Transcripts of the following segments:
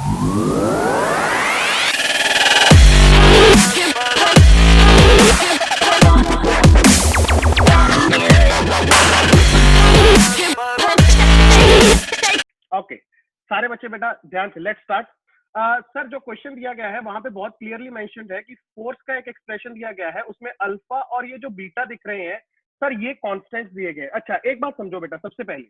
Okay सारे बच्चे बेटा ध्यान से लेट्स स्टार्ट। सर जो क्वेश्चन दिया गया है वहां पे बहुत क्लियरली मेंशन्ड है कि फोर्स का एक एक्सप्रेशन दिया गया है, उसमें अल्फा और ये जो बीटा दिख रहे हैं सर ये कांस्टेंट्स दिए गए। अच्छा एक बात समझो बेटा, सबसे पहले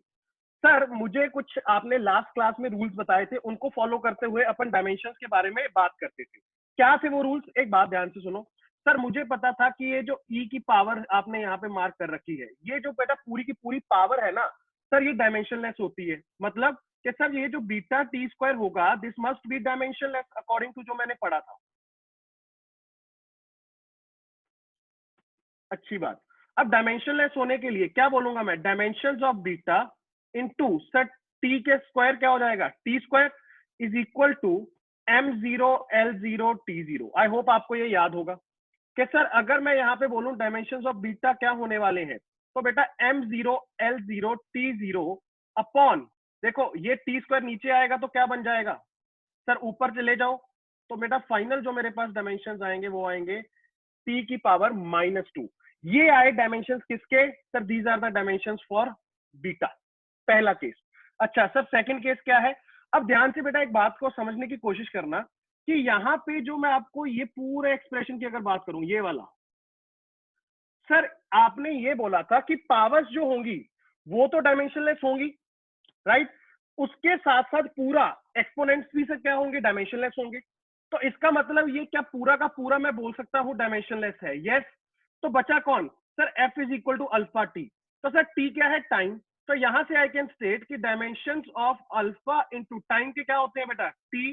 सर मुझे कुछ आपने लास्ट क्लास में रूल्स बताए थे, उनको फॉलो करते हुए अपन डायमेंशंस के बारे में बात करते थे। क्या थे वो रूल्स? एक बात ध्यान से सुनो सर। मुझे पता था कि ये जो ई की पावर आपने यहाँ पे मार्क कर रखी है, ये जो बेटा पूरी की पूरी पावर है ना सर, ये डायमेंशनलेस होती है। मतलब कि सर ये जो बीटा टी स्क्वायर होगा this must be dimensionless according to जो मैंने पढ़ा था। अच्छी बात। अब डायमेंशनलेस होने के लिए क्या बोलूंगा मैं? Dimensions of beta into sir T के स्क्वायर क्या हो जाएगा? T square is equal to m0 L0 T0। I hope आपको ये याद होगा कि सर अगर मैं यहाँ पे बोलूं डायमेंशंस ऑफ बीटा क्या होने वाले हैं, तो बेटा m0 L0 T0 अपॉन, देखो ये टी स्क्वायर नीचे आएगा तो क्या बन जाएगा सर? ऊपर चले जाओ तो बेटा फाइनल जो मेरे पास डायमेंशंस आएंगे वो आएंगे टी की पावर -2। ये आए डायमेंशंस किसके sir? These are the dimensions for beta, पहला केस। अच्छा सर सेकंड केस क्या है? अब ध्यान से बेटा एक बात को समझने की कोशिश करना कि यहाँ पे जो मैं आपको ये पूरे एक्सप्रेशन की अगर बात करूं, ये वाला सर आपने ये बोला था कि पावर्स जो होंगी वो तो डायमेंशनलेस होंगी, राइट? उसके साथ साथ पूरा एक्सपोनेंट्स भी से क्या होंगे? डायमेंशनलेस होंगे। तो इसका मतलब ये क्या पूरा का पूरा मैं बोल सकता हूं डायमेंशनलेस है? यस। तो बचा कौन sir? F is equal to alpha T. तो सर टी क्या है? टाइम। तो यहां से आई कैन स्टेट कि dimension of alpha into time के क्या होते हैं बेटा? T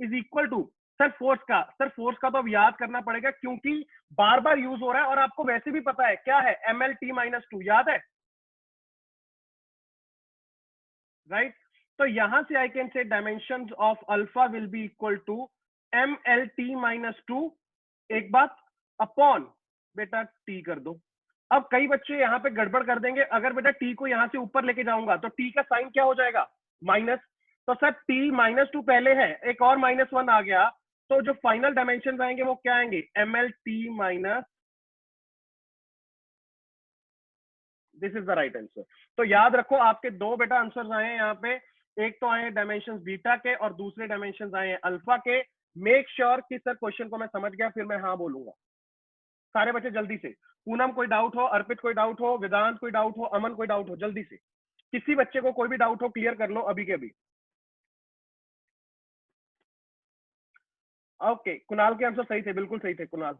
is equal to sir force का। सर फोर्स का तो अब याद करना पड़ेगा क्योंकि बार बार यूज हो रहा है और आपको वैसे भी पता है क्या है? ml t-2 याद है, राइट? तो यहां से I can say dimension of alpha will be equal to mlt-2, एक बात, अपॉन बेटा टी कर दो। अब कई बच्चे यहाँ पे गड़बड़ कर देंगे, अगर बेटा टी को यहाँ से ऊपर लेके जाऊंगा तो टी का साइन क्या हो जाएगा? माइनस। तो सर टी -2 पहले है, एक और -1 आ गया, तो जो फाइनल डायमेंशन आएंगे वो क्या आएंगे? mlt-, this is the right answer. तो याद रखो आपके दो बेटा आंसर्स आए हैं यहाँ पे, एक तो आए डायमेंशन बीटा के और दूसरे डायमेंशन आए हैं अल्फा के। मेक श्योर कि सर क्वेश्चन को मैं समझ गया फिर मैं हाँ बोलूंगा। सारे बच्चे जल्दी से, पूनम कोई डाउट हो, अर्पित कोई डाउट हो, वेदांत कोई डाउट हो, अमन कोई डाउट हो, जल्दी से किसी बच्चे को कोई भी डाउट हो क्लियर कर लो अभी के अभी। ओके कुणाल के आंसर सही थे, बिल्कुल सही थे कुणाल।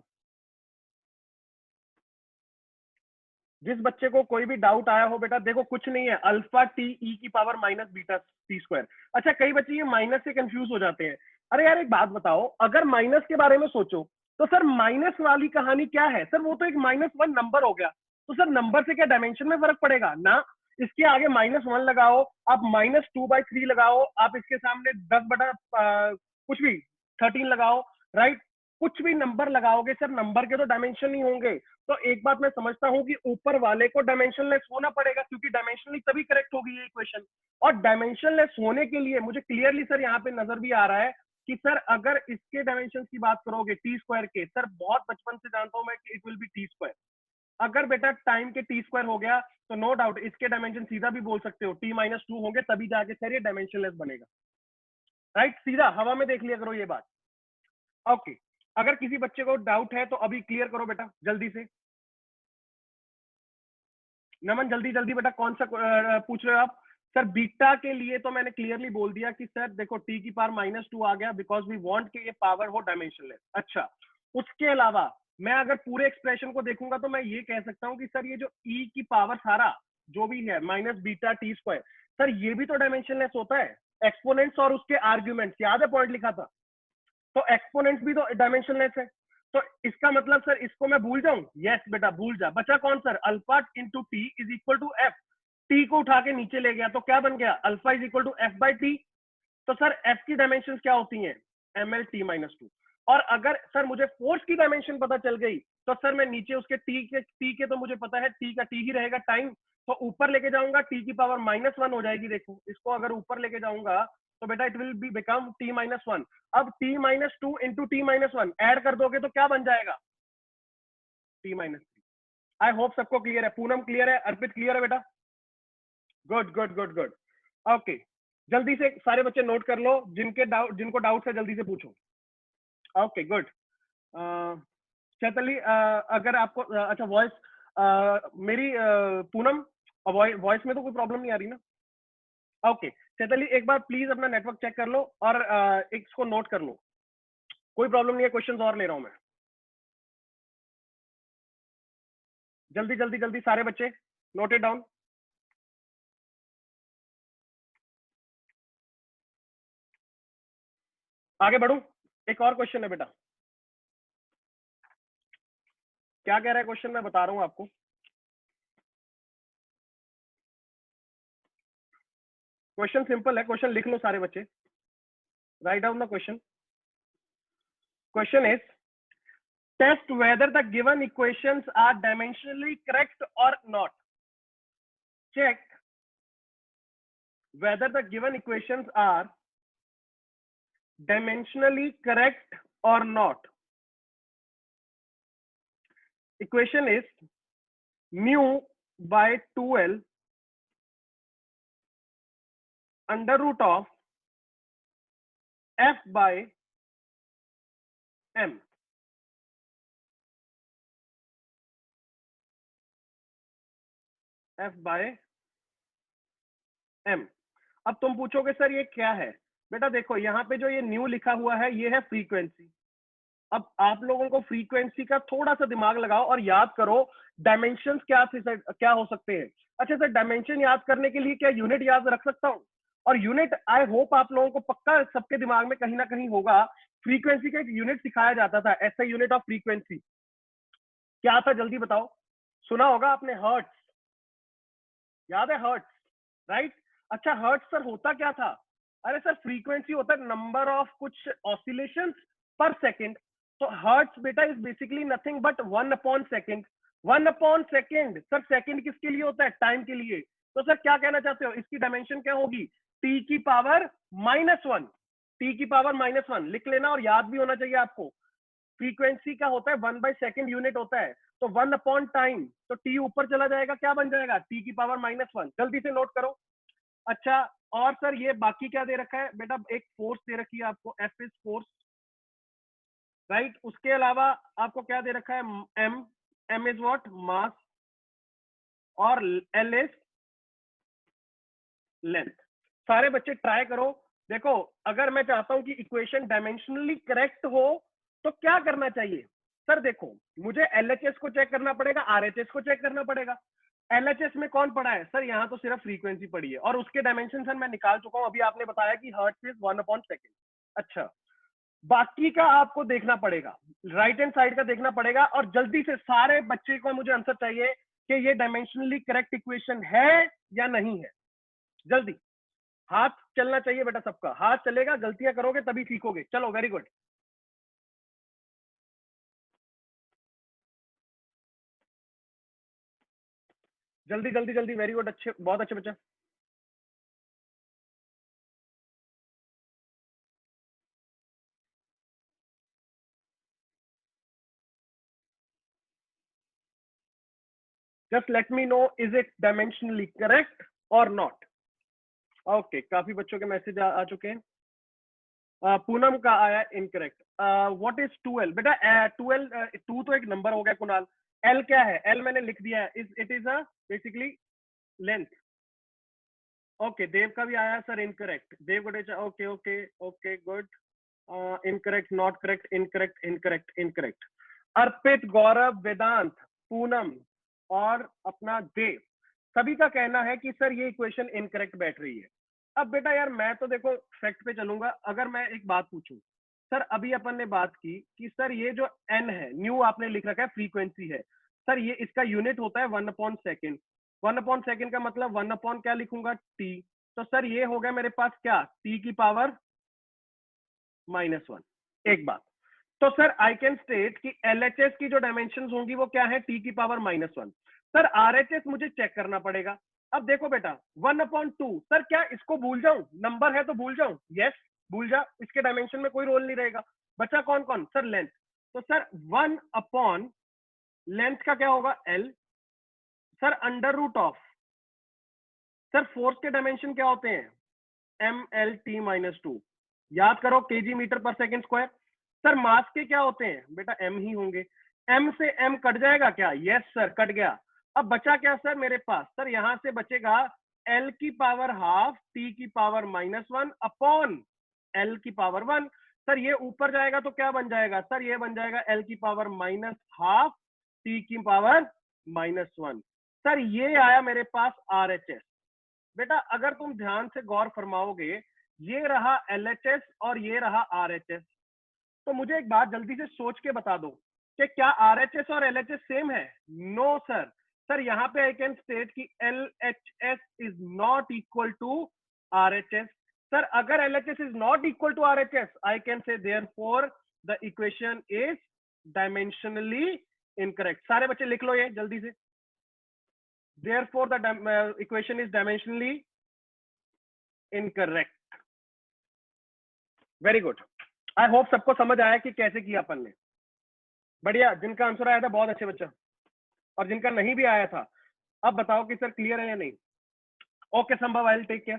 जिस बच्चे को कोई भी डाउट आया हो बेटा देखो कुछ नहीं है, अल्फा टी ई की power minus beta T square. अच्छा कई बच्चे ये माइनस से कंफ्यूज हो जाते हैं। अरे यार एक बात बताओ, अगर माइनस के बारे में सोचो तो सर माइनस वाली कहानी क्या है सर? वो तो एक -1 नंबर हो गया, तो सर नंबर से क्या डायमेंशन में फर्क पड़ेगा ना? इसके आगे -1 लगाओ, आप -2/3 लगाओ, आप इसके सामने 10 बटा कुछ भी 13 लगाओ, राइट? कुछ भी नंबर लगाओगे सर नंबर के तो डायमेंशन नहीं होंगे। तो एक बात मैं समझता हूं कि ऊपर वाले को डायमेंशनलेस होना पड़ेगा क्योंकि डायमेंशनली तभी करेक्ट होगी ये इक्वेशन। और डायमेंशनलेस होने के लिए मुझे क्लियरली सर यहाँ पे नजर भी आ रहा है कि सर अगर इसके डायमेंशन की बात करोगे टी स्क्वायर के, सर बहुत बचपन से जानता हूं मैं कि it will be T square. अगर बेटा टाइम के टी स्क्वायर हो गया तो नो डाउट इसके डायमेंशन सीधा भी बोल सकते हो t-2 होंगे, तभी जाके सर ये डायमेंशनलेस बनेगा, राइट? सीधा हवा में देख लिया करो ये बात। ओके अगर किसी बच्चे को डाउट है तो अभी क्लियर करो बेटा जल्दी से। नमन जल्दी जल्दी बेटा कौन सा पूछ रहे हो आप? सर बीटा के लिए तो मैंने क्लियरली बोल दिया कि सर देखो टी की पावर -2 आ गया बिकॉज वी वांट कि ये पावर हो डायमेंशनलेस। अच्छा उसके अलावा मैं अगर पूरे एक्सप्रेशन को देखूंगा तो मैं ये कह सकता हूँ कि सर ये जो ई की पावर सारा जो भी है minus beta T square, sir ये भी तो डायमेंशनलेस होता है। एक्सपोनेंट्स और उसके आर्ग्यूमेंट्स याद है, पॉइंट लिखा था, तो एक्सपोनेंट्स भी तो डायमेंशनलेस है। तो इसका मतलब सर इसको मैं भूल जाऊं? यस बेटा भूल जा। बचा कौन sir? Alpha into T is equal to F. T को उठा के नीचे ले गया तो क्या बन गया? Alpha is equal to F T. तो सर एफ की डायमेंशन क्या होती है? ml-t-2। और अगर सर मुझे फोर्स की डायमेंशन पता चल गई तो सर मैं नीचे उसके टी के तो मुझे पता है टी का टी ही रहेगा टाइम, तो ऊपर लेके जाऊंगा टी की पावर -1 हो जाएगी। देखो इसको अगर ऊपर लेके जाऊंगा तो बेटा it will be become t-1। अब t-2 इंटू t-1 ऐड कर दोगे तो क्या बन जाएगा, t-3। आई होप सबको क्लियर है। पूनम क्लियर है, अर्पित क्लियर है बेटा? Good good good good. Okay, जल्दी से सारे बच्चे नोट कर लो, जिनको डाउट है जल्दी से पूछो। Okay good. चैतली, अगर आपको अच्छा वॉइस मेरी पूनम वॉइस में तो कोई प्रॉब्लम नहीं आ रही ना? ओके चैतली, एक बार प्लीज अपना नेटवर्क चेक कर लो और इसको नोट कर लो। कोई प्रॉब्लम नहीं है, क्वेश्चंस और ले रहा हूं मैं। जल्दी जल्दी जल्दी सारे बच्चे नोट इट डाउन। आगे बढ़ू, एक और क्वेश्चन है बेटा। क्या कह रहा है क्वेश्चन, मैं बता रहा हूं आपको। क्वेश्चन सिंपल है, क्वेश्चन लिख लो सारे बच्चे, write down the question. Question is test whether the given equations are dimensionally correct और not. Check whether the given equations are dimensionally correct or not. Equation is mu by 2l under root of f by m। f by m। अब तुम पूछोगे sir ये क्या है? बेटा देखो, यहाँ पे जो ये न्यू लिखा हुआ है ये है फ्रीक्वेंसी। अब आप लोगों को फ्रीक्वेंसी का थोड़ा सा दिमाग लगाओ और याद करो डायमेंशंस क्या हो सकते हैं। अच्छा सर, डायमेंशन याद करने के लिए क्या यूनिट याद रख सकता हूँ? और यूनिट आई होप आप लोगों को पक्का सबके दिमाग में कहीं ना कहीं होगा, फ्रीक्वेंसी का एक यूनिट सिखाया जाता था, ऐसा यूनिट ऑफ फ्रीक्वेंसी क्या था, जल्दी बताओ। सुना होगा आपने, हर्ट्स, याद है हर्ट्स, राइट? अच्छा हर्ट्स सर होता क्या था? अरे सर फ्रीक्वेंसी होता है नंबर ऑफ कुछ ऑसिलेशंस पर सेकंड। तो हर्ट्स बेटा इज बेसिकली नथिंग बट 1/सेकंड। 1/सेकंड सर, सेकंड किसके लिए होता है? टाइम के लिए। तो सर क्या कहना चाहते हो, इसकी डायमेंशन क्या होगी? टी की पावर -1। टी की पावर -1 लिख लेना और याद भी होना चाहिए आपको। फ्रीक्वेंसी का होता है 1/सेकंड यूनिट होता है, तो 1/टाइम, तो टी ऊपर चला जाएगा, क्या बन जाएगा? टी की पावर -1। जल्दी से नोट करो। अच्छा, और सर ये बाकी क्या दे रखा है बेटा? एक फोर्स दे रखी है आपको, एफ इज फोर्स, राइट? उसके अलावा आपको क्या दे रखा है? M. M is what? Mass. और एल इज लेंथ। सारे बच्चे ट्राई करो। देखो, अगर मैं चाहता हूं कि इक्वेशन डायमेंशनली करेक्ट हो तो क्या करना चाहिए? सर देखो, मुझे एलएचएस को चेक करना पड़ेगा, आरएचएस को चेक करना पड़ेगा। एलएचएस में कौन पड़ा है? सर यहाँ तो सिर्फ फ्रीक्वेंसी पड़ी है और उसके डायमेंशन सर मैं निकाल चुका हूं, अभी आपने बताया कि हर्ट्ज इज 1/सेकंड। अच्छा, बाकी का आपको देखना पड़ेगा, राइट हैंड साइड का देखना पड़ेगा, और जल्दी से सारे बच्चे को मुझे आंसर चाहिए कि ये डायमेंशनली करेक्ट इक्वेशन है या नहीं है। जल्दी हाथ चलना चाहिए बेटा, सबका हाथ चलेगा, गलतियां करोगे तभी सीखोगे। चलो, वेरी गुड। जल्दी जल्दी जल्दी, वेरी गुड, अच्छे, बहुत अच्छे बच्चा। Just let me know, is it dimensionally correct और नॉट? ओके, काफी बच्चों के मैसेज आ चुके हैं। पूनम का आया इनकरेक्ट। What is 2l? बेटा 2l, 2 तो एक नंबर हो गया कुणाल। l क्या है? l मैंने लिख दिया है, it is a basically length. Okay, Dev का भी आया sir incorrect. Dev Gudecha, okay okay okay, good. Incorrect, not correct, incorrect, incorrect, incorrect. Arpit, Gaurav, Vedant, Poonam और अपना देव, सभी का कहना है कि सर ये इक्वेशन इनकरेक्ट बैठ रही है। अब बेटा यार, मैं तो देखो फैक्ट पे चलूंगा। अगर मैं एक बात पूछूं, सर अभी अपन ने बात की कि सर ये जो एन है, न्यू आपने लिख रखा है, फ्रीक्वेंसी है, सर ये इसका यूनिट होता है 1/सेकंड। 1/सेकंड का मतलब 1 क्या लिखूंगा? टी। तो सर ये हो गया मेरे पास क्या? टी की पावर -1। एक बात, तो सर आई कैन स्टेट कि एलएचएस की जो डायमेंशन होंगी वो क्या है? टी की पावर -1। सर आरएचएस मुझे चेक करना पड़ेगा। अब देखो बेटा 1/2, सर क्या इसको भूल जाऊं, नंबर है तो भूल जाऊं, यस भूल जा, इसके डायमेंशन में कोई रोल नहीं रहेगा। बचा कौन कौन, सर लेंथ, तो सर 1 लेंथ का क्या होगा L, sir √of, sir force के डायमेंशन क्या होते हैं MLT-2, याद करो केजी मीटर पर सेकंड स्क्वायर। सर मास के क्या होते हैं बेटा m ही होंगे, m से m कट जाएगा क्या, यस सर कट गया। अब बचा क्या सर मेरे पास, सर यहां से बचेगा l की पावर हाफ t की पावर -1 अपॉन l की पावर 1। सर ये ऊपर जाएगा तो क्या बन जाएगा, सर ये बन जाएगा l की पावर -12 t की पावर -1। सर ये आया मेरे पास RHS। बेटा अगर तुम ध्यान से गौर फरमाओगे, ये रहा LHS और ये रहा RHS, तो मुझे एक बात जल्दी से सोच के बता दो कि क्या RHS और LHS सेम है, नो सर। सर यहाँ पे आई कैन स्टेट कि LHS is not equal to RHS। Sir अगर LHS is not equal to RHS, I can say therefore the equation is dimensionally incorrect. सारे बच्चे लिख लो ये जल्दी से, therefore the equation is dimensionally incorrect। Very good, I hope सबको समझ आया कि कैसे किया अपन ने। बढ़िया, जिनका आंसर आया था बहुत अच्छे बच्चा, और जिनका नहीं भी आया था अब बताओ कि सर क्लियर है या नहीं। Okay Sambhav, I will take care.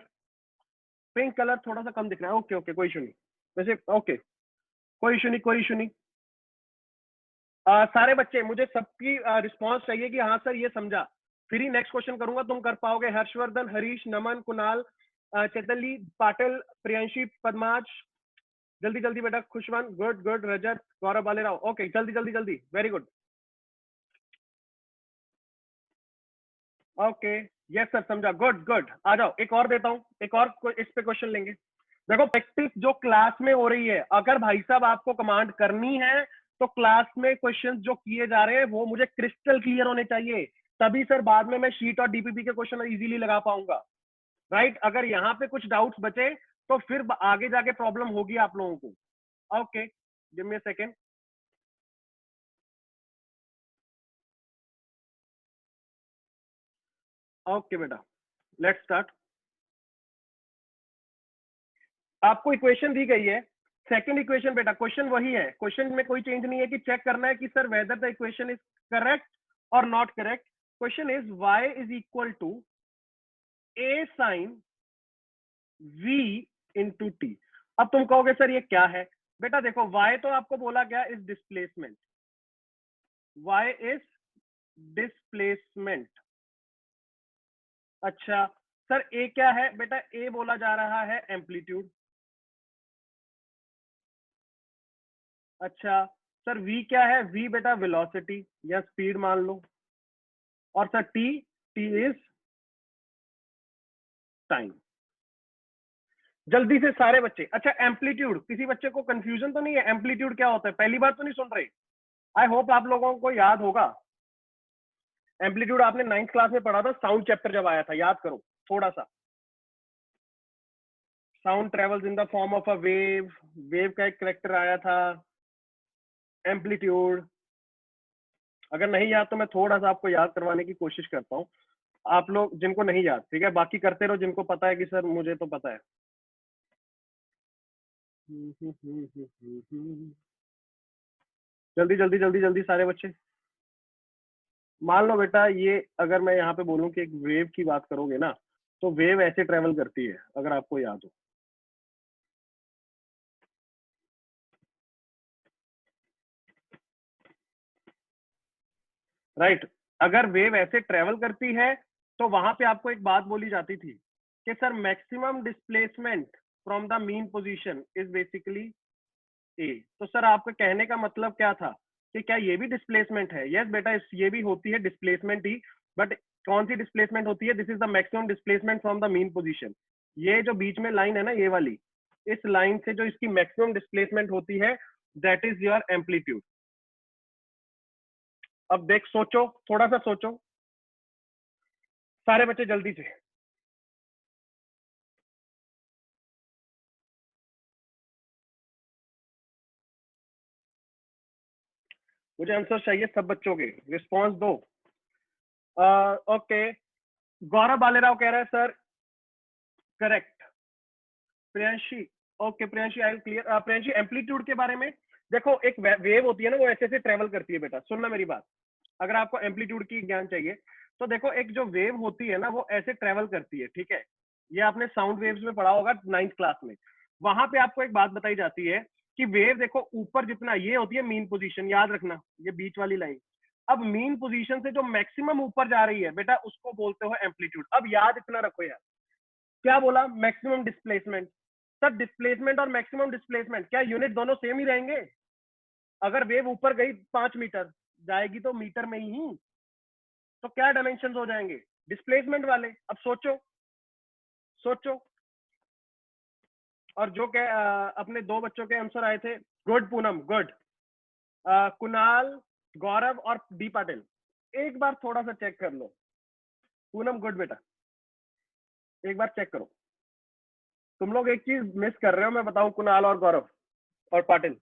Pink colour थोड़ा सा कम दिख रहा है, ओके ओके कोई इशू नहीं, वैसे ओके कोई इशू नहीं कोई इशू नहीं। सारे बच्चे मुझे सबकी रिस्पॉन्स चाहिए कि हाँ सर ये समझा, फिर ही नेक्स्ट क्वेश्चन करूंगा, तुम कर पाओगे। हर्षवर्धन, हरीश, नमन, कुणाल, चैतली, पाटिल, प्रियांशी, पद्माज, जल्दी जल्दी बेटा, खुशवन, गुड गुड, रजत, गौरव बालेराव, ओके जल्दी जल्दी जल्दी, very good. Okay yes sir समझा, गुड गुड। आ जाओ एक और देता हूँ, एक और इस पे क्वेश्चन लेंगे। देखो प्रैक्टिस जो क्लास में हो रही है, अगर भाई साहब आपको कमांड करनी है तो क्लास में क्वेश्चंस जो किए जा रहे हैं वो मुझे क्रिस्टल क्लियर होने चाहिए, तभी सर बाद में मैं शीट और डीपीपी के क्वेश्चन इजीली लगा पाऊंगा, राइट। अगर यहाँ पे कुछ डाउट्स बचे तो फिर आगे जाके प्रॉब्लम होगी आप लोगों को। Okay give me a second. Okay बेटा लेट्स स्टार्ट। आपको इक्वेशन दी गई है, सेकंड इक्वेशन बेटा, क्वेश्चन वही है, क्वेश्चन में कोई चेंज नहीं है कि चेक करना है कि sir whether the equation is correct और not correct. Question is y is equal to a sine v into T. अब तुम कहोगे सर ये क्या है, बेटा देखो y तो आपको बोला गया is displacement, y is displacement. अच्छा सर a क्या है, बेटा a बोला जा रहा है एम्पलीट्यूड। अच्छा सर v क्या है, v बेटा वेलोसिटी या स्पीड मान लो, और sir t, t is time. जल्दी से सारे बच्चे, अच्छा एम्पलीट्यूड, किसी बच्चे को कंफ्यूजन तो नहीं है एम्पलीट्यूड क्या होता है, पहली बार तो नहीं सुन रहे, आई होप आप लोगों को याद होगा। एम्पलीट्यूड आपने 9th क्लास में पढ़ा था, साउंड चैप्टर जब आया था, याद करो थोड़ा सा। Sound travels in the form of a wave, wave का एक करेक्टर आया था एम्पलीट्यूड। अगर नहीं याद तो मैं थोड़ा सा आपको याद करवाने की कोशिश करता हूँ, आप लोग जिनको नहीं याद, ठीक है, बाकी करते रहो जिनको पता है कि सर मुझे तो पता है। जल्दी जल्दी जल्दी जल्दी सारे बच्चे। मान लो बेटा ये अगर मैं यहाँ पे बोलूँ कि एक वेव की बात करोगे ना, तो वेव ऐसे ट्रेवल करती है, अगर आपको याद हो, राइट। अगर वेव ऐसे ट्रेवल करती है तो वहां पे आपको एक बात बोली जाती थी कि sir maximum displacement from the mean position is basically A. तो सर आपके कहने का मतलब क्या था कि क्या ये भी डिस्प्लेसमेंट है, यस बेटा ये भी होती है डिस्प्लेसमेंट ही, बट कौन सी डिस्प्लेसमेंट होती है, this is the maximum displacement from the mean position. ये जो बीच में लाइन है ना ये वाली, इस लाइन से जो इसकी मैक्सिमम डिस्प्लेसमेंट होती है दैट इज योर एम्पलीट्यूड। अब देख सोचो, थोड़ा सा सोचो सारे बच्चे जल्दी से। मुझे आंसर चाहिए सब बच्चों के, रिस्पॉन्स दो। ओके गौरव बालेराव कह रहा है sir correct. Priyanshi, okay Priyanshi I clear. Priyanshi amplitude के बारे में देखो, एक वेव होती है ना, वो ऐसे ऐसे ट्रेवल करती है बेटा, सुनना मेरी बात। अगर आपको एम्पलीट्यूड की ज्ञान चाहिए तो देखो, एक जो वेव होती है ना वो ऐसे ट्रेवल करती है, ठीक है। ये आपने साउंड वेव्स में पढ़ा होगा 9th क्लास में। वहां पे आपको एक बात बताई जाती है कि वेव देखो ऊपर जितना, ये होती है मीन पोजीशन, याद रखना ये बीच वाली लाइन। अब मीन पोजीशन से जो मैक्सिमम ऊपर जा रही है बेटा, उसको बोलते हो एम्पलीट्यूड। अब याद इतना रखो यार, क्या बोला? Maximum displacement. सर डिस्प्लेसमेंट और मैक्सिमम डिस्प्लेसमेंट क्या यूनिट दोनों सेम ही रहेंगे? अगर वेव ऊपर गई 5 मीटर, जाएगी तो मीटर में ही, तो क्या डायमेंशन हो जाएंगे? डिस्प्लेसमेंट वाले। अब सोचो सोचो। और जो क्या अपने दो बच्चों के आंसर आए थे, गुड पूनम गुड। कुणाल, गौरव और डी पाटिल, एक बार थोड़ा सा चेक कर लो। पूनम गुड बेटा, एक बार चेक करो। तुम लोग एक चीज मिस कर रहे हो, मैं बताऊं, कुणाल और गौरव और पाटिल,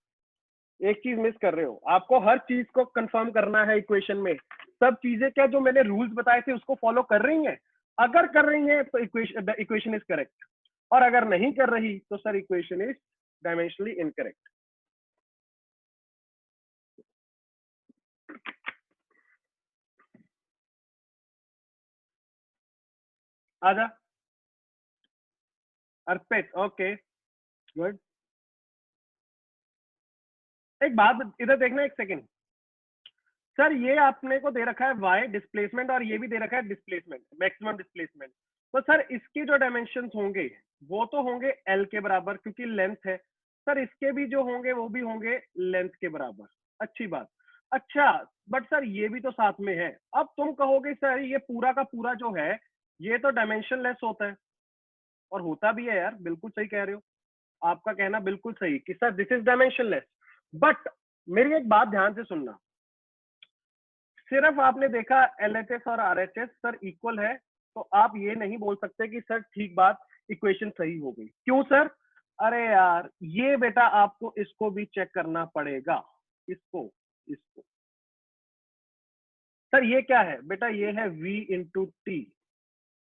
एक चीज मिस कर रहे हो। आपको हर चीज को कंफर्म करना है इक्वेशन में। सब चीजें क्या जो मैंने रूल्स बताए थे उसको फॉलो कर रही हैं? अगर कर रही हैं तो इक्वेशन इज करेक्ट, और अगर नहीं कर रही तो sir equation is dimensionally incorrect. आजा अर्पित, ओके गुड। एक बात इधर देखना, एक सेकेंड। सर ये आपने को दे रखा है y डिस्प्लेसमेंट, और ये भी दे रखा है डिस्प्लेसमेंट, मैक्सिमम डिस्प्लेसमेंट। तो सर इसके जो डायमेंशन होंगे वो तो होंगे l के बराबर, क्योंकि लेंथ है। सर इसके भी जो होंगे वो भी होंगे लेंथ के बराबर। अच्छी बात। अच्छा, बट सर ये भी तो साथ में है। अब तुम कहोगे सर ये पूरा का पूरा जो है ये तो डायमेंशन लेस होता है, और होता भी है यार, बिल्कुल सही कह रहे हो। आपका कहना बिल्कुल सही कि sir this is dimension less. But मेरी एक बात ध्यान से सुनना, सिर्फ आपने देखा एलएचएस और आरएचएस सर इक्वल है, तो आप ये नहीं बोल सकते कि सर ठीक बात, इक्वेशन सही हो गई। क्यों सर? अरे यार ये बेटा आपको इसको भी चेक करना पड़ेगा, इसको सर ये क्या है बेटा? ये है v इंटू टी।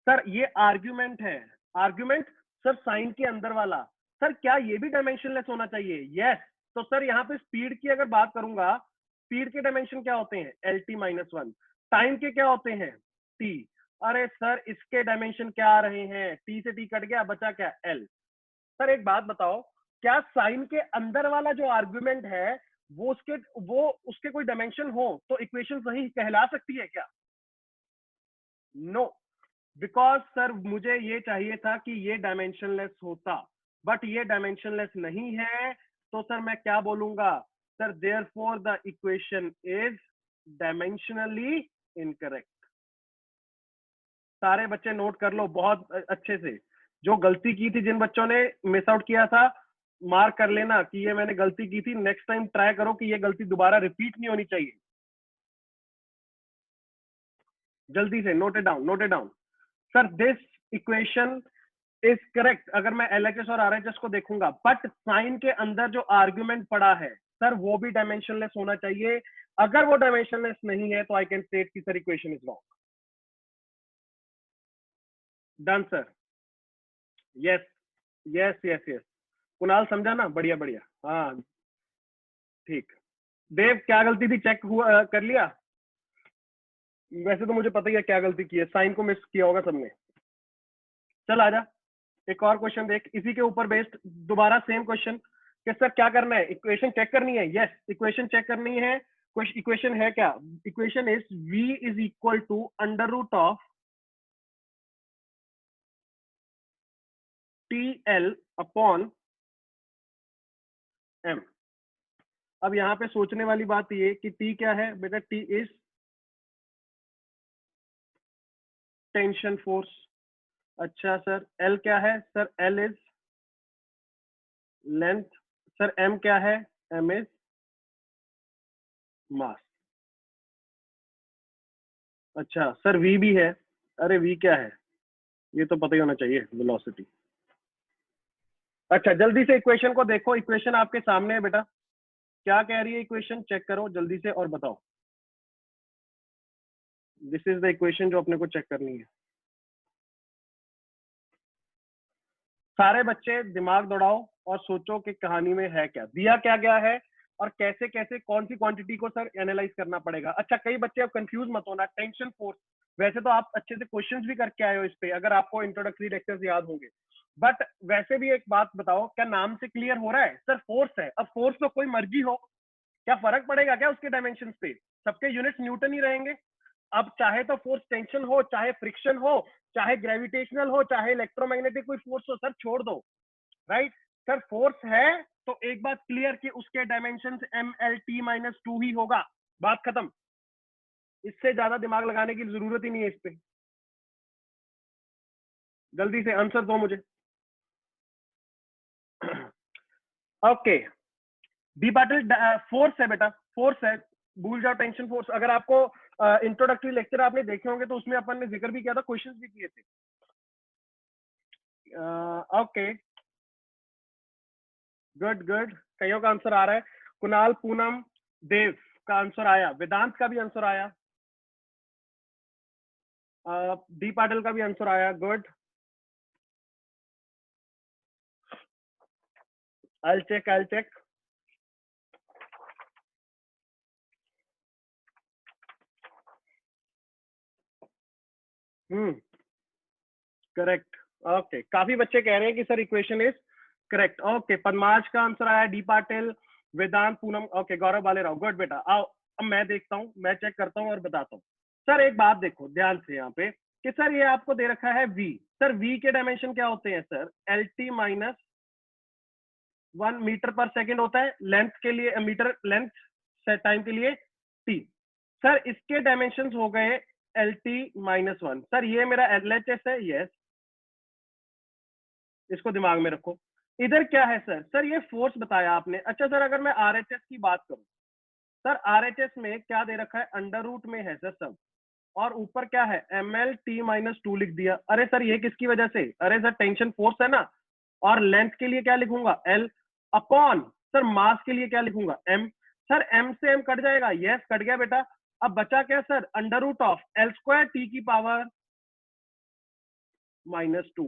सर ये आर्ग्यूमेंट है, आर्ग्यूमेंट सर साइन के अंदर वाला। सर क्या ये भी डायमेंशनलेस होना चाहिए? यस। तो सर यहाँ पे स्पीड की अगर बात करूंगा, स्पीड के डायमेंशन क्या होते हैं? L T minus one. Time के क्या होते हैं? टी। अरे सर इसके डायमेंशन क्या आ रहे हैं? टी से टी कट गया, बचा क्या? एल। सर एक बात बताओ, क्या साइन के अंदर वाला जो आर्ग्यूमेंट है वो उसके कोई डायमेंशन हो तो इक्वेशन सही कहला सकती है क्या? नो। बिकॉज सर मुझे ये चाहिए था कि ये डायमेंशनलेस होता, बट ये डायमेंशनलेस नहीं है, तो सर मैं क्या बोलूंगा? Sir therefore the equation is dimensionally incorrect. सारे बच्चे नोट कर लो बहुत अच्छे से। जो गलती की थी, जिन बच्चों ने मिस आउट किया था, मार्क कर लेना कि ये मैंने गलती की थी। नेक्स्ट टाइम ट्राई करो कि ये गलती दोबारा रिपीट नहीं होनी चाहिए। जल्दी से note it down, note it down. Sir this equation is correct अगर मैं एलएचएस और आरएचएस को देखूंगा, बट साइन के अंदर जो आर्ग्यूमेंट पड़ा है सर वो भी डायमेंशनलेस होना चाहिए। अगर वो डायमेंशनलेस नहीं है तो आई कैन स्टेट की sir equation is wrong. Done sir. Yes yes yes yes. Kunal समझा ना? बढ़िया बढ़िया, हाँ ठीक। देव क्या गलती थी चेक हुआ कर लिया? वैसे तो मुझे पता ही है क्या गलती की है, साइन को मिस किया होगा सबने। चल आजा, एक और क्वेश्चन देख इसी के ऊपर बेस्ड, दोबारा सेम क्वेश्चन कि सर क्या करना है? इक्वेशन चेक करनी है। यस इक्वेशन चेक करनी है। इक्वेशन है क्या? Equation is v is equal to under root of T L upon M. अब यहाँ पे सोचने वाली बात ये कि t क्या है बेटा? t is tension force. अच्छा सर l क्या है? Sir l is length. Sir m क्या है? m is mass. अच्छा सर v भी है। अरे v क्या है? ये तो पता ही होना चाहिए, वेलोसिटी। अच्छा जल्दी से इक्वेशन को देखो, इक्वेशन आपके सामने है बेटा। क्या कह रही है इक्वेशन? चेक करो जल्दी से और बताओ। दिस इज द इक्वेशन जो अपने को चेक करनी है। सारे बच्चे दिमाग दौड़ाओ और सोचो कि कहानी में है क्या, दिया क्या गया है और कैसे कैसे कौन सी क्वांटिटी को सर एनालाइज करना पड़ेगा। अच्छा, कई बच्चे अब कंफ्यूज मत होना, टेंशन फोर्स, वैसे तो आप अच्छे से क्वेश्चंस भी करके आए हो इस पे, अगर आपको इंट्रोडक्टरी लेक्चर्स याद होंगे, बट वैसे भी एक बात बताओ, क्या नाम से क्लियर हो रहा है? सर फोर्स है। अब फोर्स तो कोई मर्जी हो, क्या फर्क पड़ेगा क्या उसके डायमेंशन पे? सबके यूनिट्स न्यूटन ही रहेंगे। अब चाहे तो फोर्स टेंशन हो, चाहे फ्रिक्शन हो, चाहे ग्रेविटेशनल हो, चाहे इलेक्ट्रोमैग्नेटिक कोई फोर्स हो, सर छोड़ दो, राइट? सर फोर्स है तो एक बात क्लियर कि उसके डायमेंशन mlt-2 ही होगा, बात खत्म। इससे ज्यादा दिमाग लगाने की जरूरत ही नहीं है इस पे। जल्दी से आंसर दो मुझे। ओके, डी पाटिल फोर्स है बेटा, फोर्स है, भूल जाओ टेंशन फोर्स। अगर आपको इंट्रोडक्टरी लेक्चर आपने देखे होंगे तो उसमें अपन ने जिक्र भी किया था, क्वेश्चंस भी किए थे। ओके, गुड गुड, कईयों का आंसर आ रहा है। कुणाल, पूनम, देव का आंसर आया, वेदांत का भी आंसर आया, डी पाटिल का भी आंसर आया, good. I'll check, I'll check. Correct. Okay, काफी बच्चे कह रहे हैं कि sir equation is correct. Okay, Padmaj का आंसर आया, D Patil, Vedant, Poonam, okay, Gaurav Balerao, good बेटा। आओ अब मैं देखता हूँ, मैं चेक करता हूँ और बताता हूँ। सर एक बात देखो ध्यान से यहाँ पे कि सर ये आपको दे रखा है v, सर v के डायमेंशन क्या होते हैं सर? LT-1 मीटर पर सेकेंड होता है, लेंथ के लिए मीटर, लेंथ टाइम के लिए t। सर इसके डायमेंशन हो गए LT-1। सर ये मेरा LHS है, यस, इसको दिमाग में रखो। इधर क्या है सर? सर ये फोर्स बताया आपने। अच्छा सर, अगर मैं RHS की बात करूं, सर RHS में क्या दे रखा है? अंडर रूट में है सर सब, और ऊपर क्या है? MLT-2 लिख दिया। अरे सर ये किसकी वजह से? अरे सर टेंशन फोर्स है ना। और लेंथ के लिए क्या लिखूंगा? L अपॉन, सर मास के लिए क्या लिखूंगा? M। सर M से M कट जाएगा, यस कट गया बेटा। अब बचा क्या sir? Under root of L² T की पावर -2।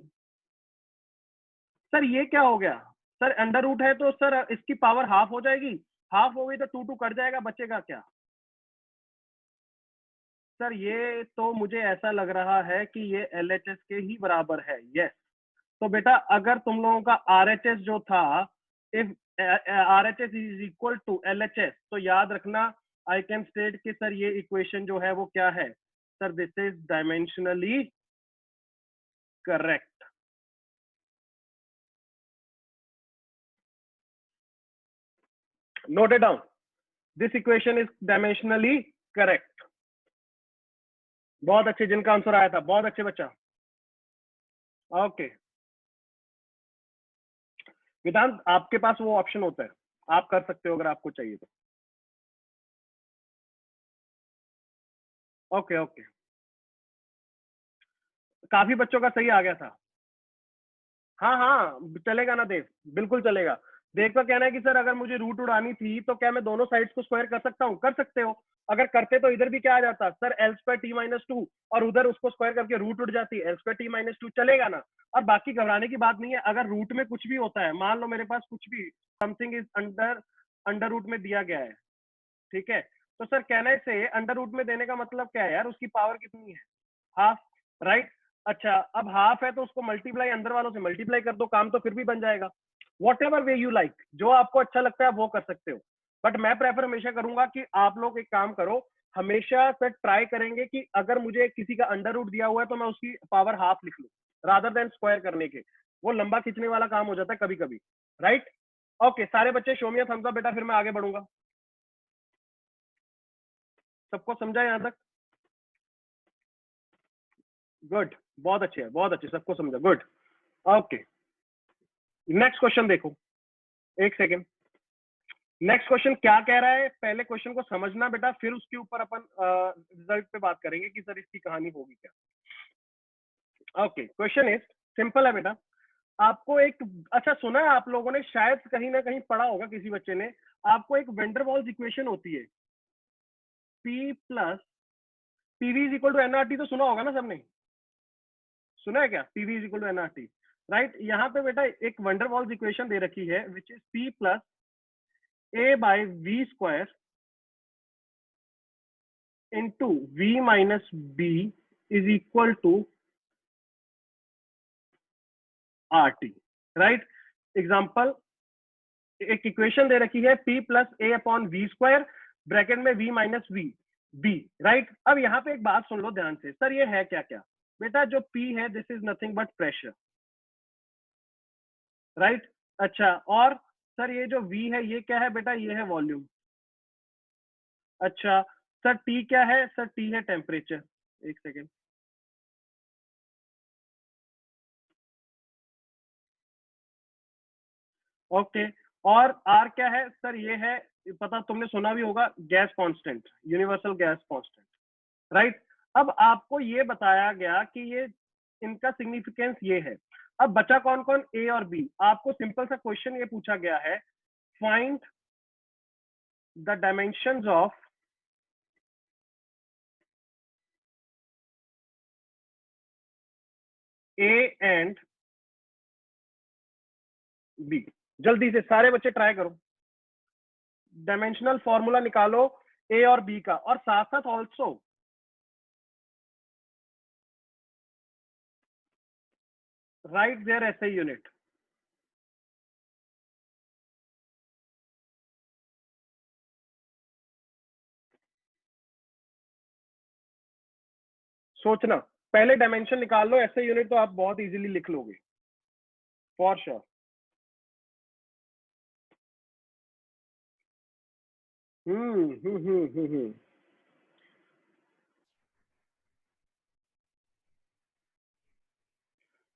सर ये क्या हो गया? सर अंडर रूट है तो सर इसकी पावर हाफ हो जाएगी, हाफ हो गई तो 2 कट जाएगा, बचेगा क्या? सर ये तो मुझे ऐसा लग रहा है कि ये LHS के ही बराबर है, यस। तो बेटा अगर तुम लोगों का RHS जो था, if RHS is equal to LHS, तो याद रखना आई कैन स्टेट कि सर ये इक्वेशन जो है वो क्या है sir? This is dimensionally correct. Note it down, this equation is dimensionally correct. बहुत अच्छे, जिनका आंसर आया था, बहुत अच्छे बच्चा। ओके वेदांत, आपके पास वो ऑप्शन होता है, आप कर सकते हो अगर आपको चाहिए तो। ओके ओके, काफी बच्चों का सही आ गया था। हाँ हाँ चलेगा ना देव, बिल्कुल चलेगा। देव का कहना है कि सर अगर मुझे रूट उड़ानी थी तो क्या मैं दोनों साइड्स को स्क्वायर कर सकता हूँ? कर सकते हो। अगर करते तो इधर भी क्या आ जाता सर? L²T-2, और उधर उसको स्क्वायर करके रूट उड़ जाती, L²T-2, चलेगा ना। और बाकी घबराने की बात नहीं है, अगर रूट में कुछ भी होता है, मान लो मेरे पास कुछ भी something is under under root में दिया गया है, ठीक है, तो सर कहने से अंडर रूट में देने का मतलब क्या है यार? उसकी पावर कितनी है? Half, right. अच्छा अब हाफ है तो उसको मल्टीप्लाई अंदर वालों से मल्टीप्लाई कर दो, काम तो फिर भी बन जाएगा। What ever way you like, जो आपको अच्छा लगता है वो कर सकते हो। बट मैं प्रेफर हमेशा करूंगा कि आप लोग एक काम करो, हमेशा सर ट्राई करेंगे कि अगर मुझे किसी का अंडर रूट दिया हुआ है तो मैं उसकी पावर हाफ लिख लूं, रादर देन स्क्वायर करने के। वो लंबा खींचने वाला काम हो जाता है कभी कभी, राइट। ओके सारे बच्चे show me a thumbs up बेटा, फिर मैं आगे बढ़ूंगा। सबको समझा यहां तक? गुड, बहुत अच्छे है, बहुत अच्छे, सबको समझा, गुड। ओके नेक्स्ट क्वेश्चन देखो, एक सेकेंड। नेक्स्ट क्वेश्चन क्या कह रहा है, पहले क्वेश्चन को समझना बेटा, फिर उसके ऊपर अपन रिजल्ट पे बात करेंगे कि सर इसकी कहानी होगी क्या। ओके क्वेश्चन इज सिंपल है बेटा। आपको एक, अच्छा सुना है आप लोगों ने, शायद कहीं ना कहीं पढ़ा होगा किसी बच्चे ने, आपको एक वेंडरवॉल्स इक्वेशन होती है, P plus PV is equal to NRT, तो सुना होगा ना सबने? सुना है क्या? PV is equal to NRT. Right. यहाँ पे बेटा एक वंडरवॉल्स इक्वेशन दे रखी है which is P plus A by V square into V minus B is equal to RT। Right. Example, एक इक्वेशन दे रखी है P plus A upon V square, bracket में V minus V B। Right. अब यहाँ पे एक बात सुन लो ध्यान से, सर ये है क्या क्या? बेटा जो P है this is nothing but pressure. Right. अच्छा, और सर ये जो V है ये क्या है बेटा? ये है वॉल्यूम। अच्छा सर T क्या है? सर T है टेम्परेचर। एक सेकेंड, ओके। और R क्या है? सर ये है, पता तुमने सुना भी होगा, gas constant, universal gas constant. Right. अब आपको ये बताया गया कि ये इनका सिग्निफिकेंस ये है। अब बचा कौन कौन? ए और बी। आपको सिंपल सा क्वेश्चन ये पूछा गया है, find the dimensions of A and B. जल्दी से सारे बच्चे ट्राई करो, डायमेंशनल फॉर्मूला निकालो ए और बी का, और साथ साथ also write there SI unit. सोचना, पहले डायमेंशन निकाल लो, एसआई यूनिट तो आप बहुत इजीली लिख लोगे फॉर श्योर। हम्म।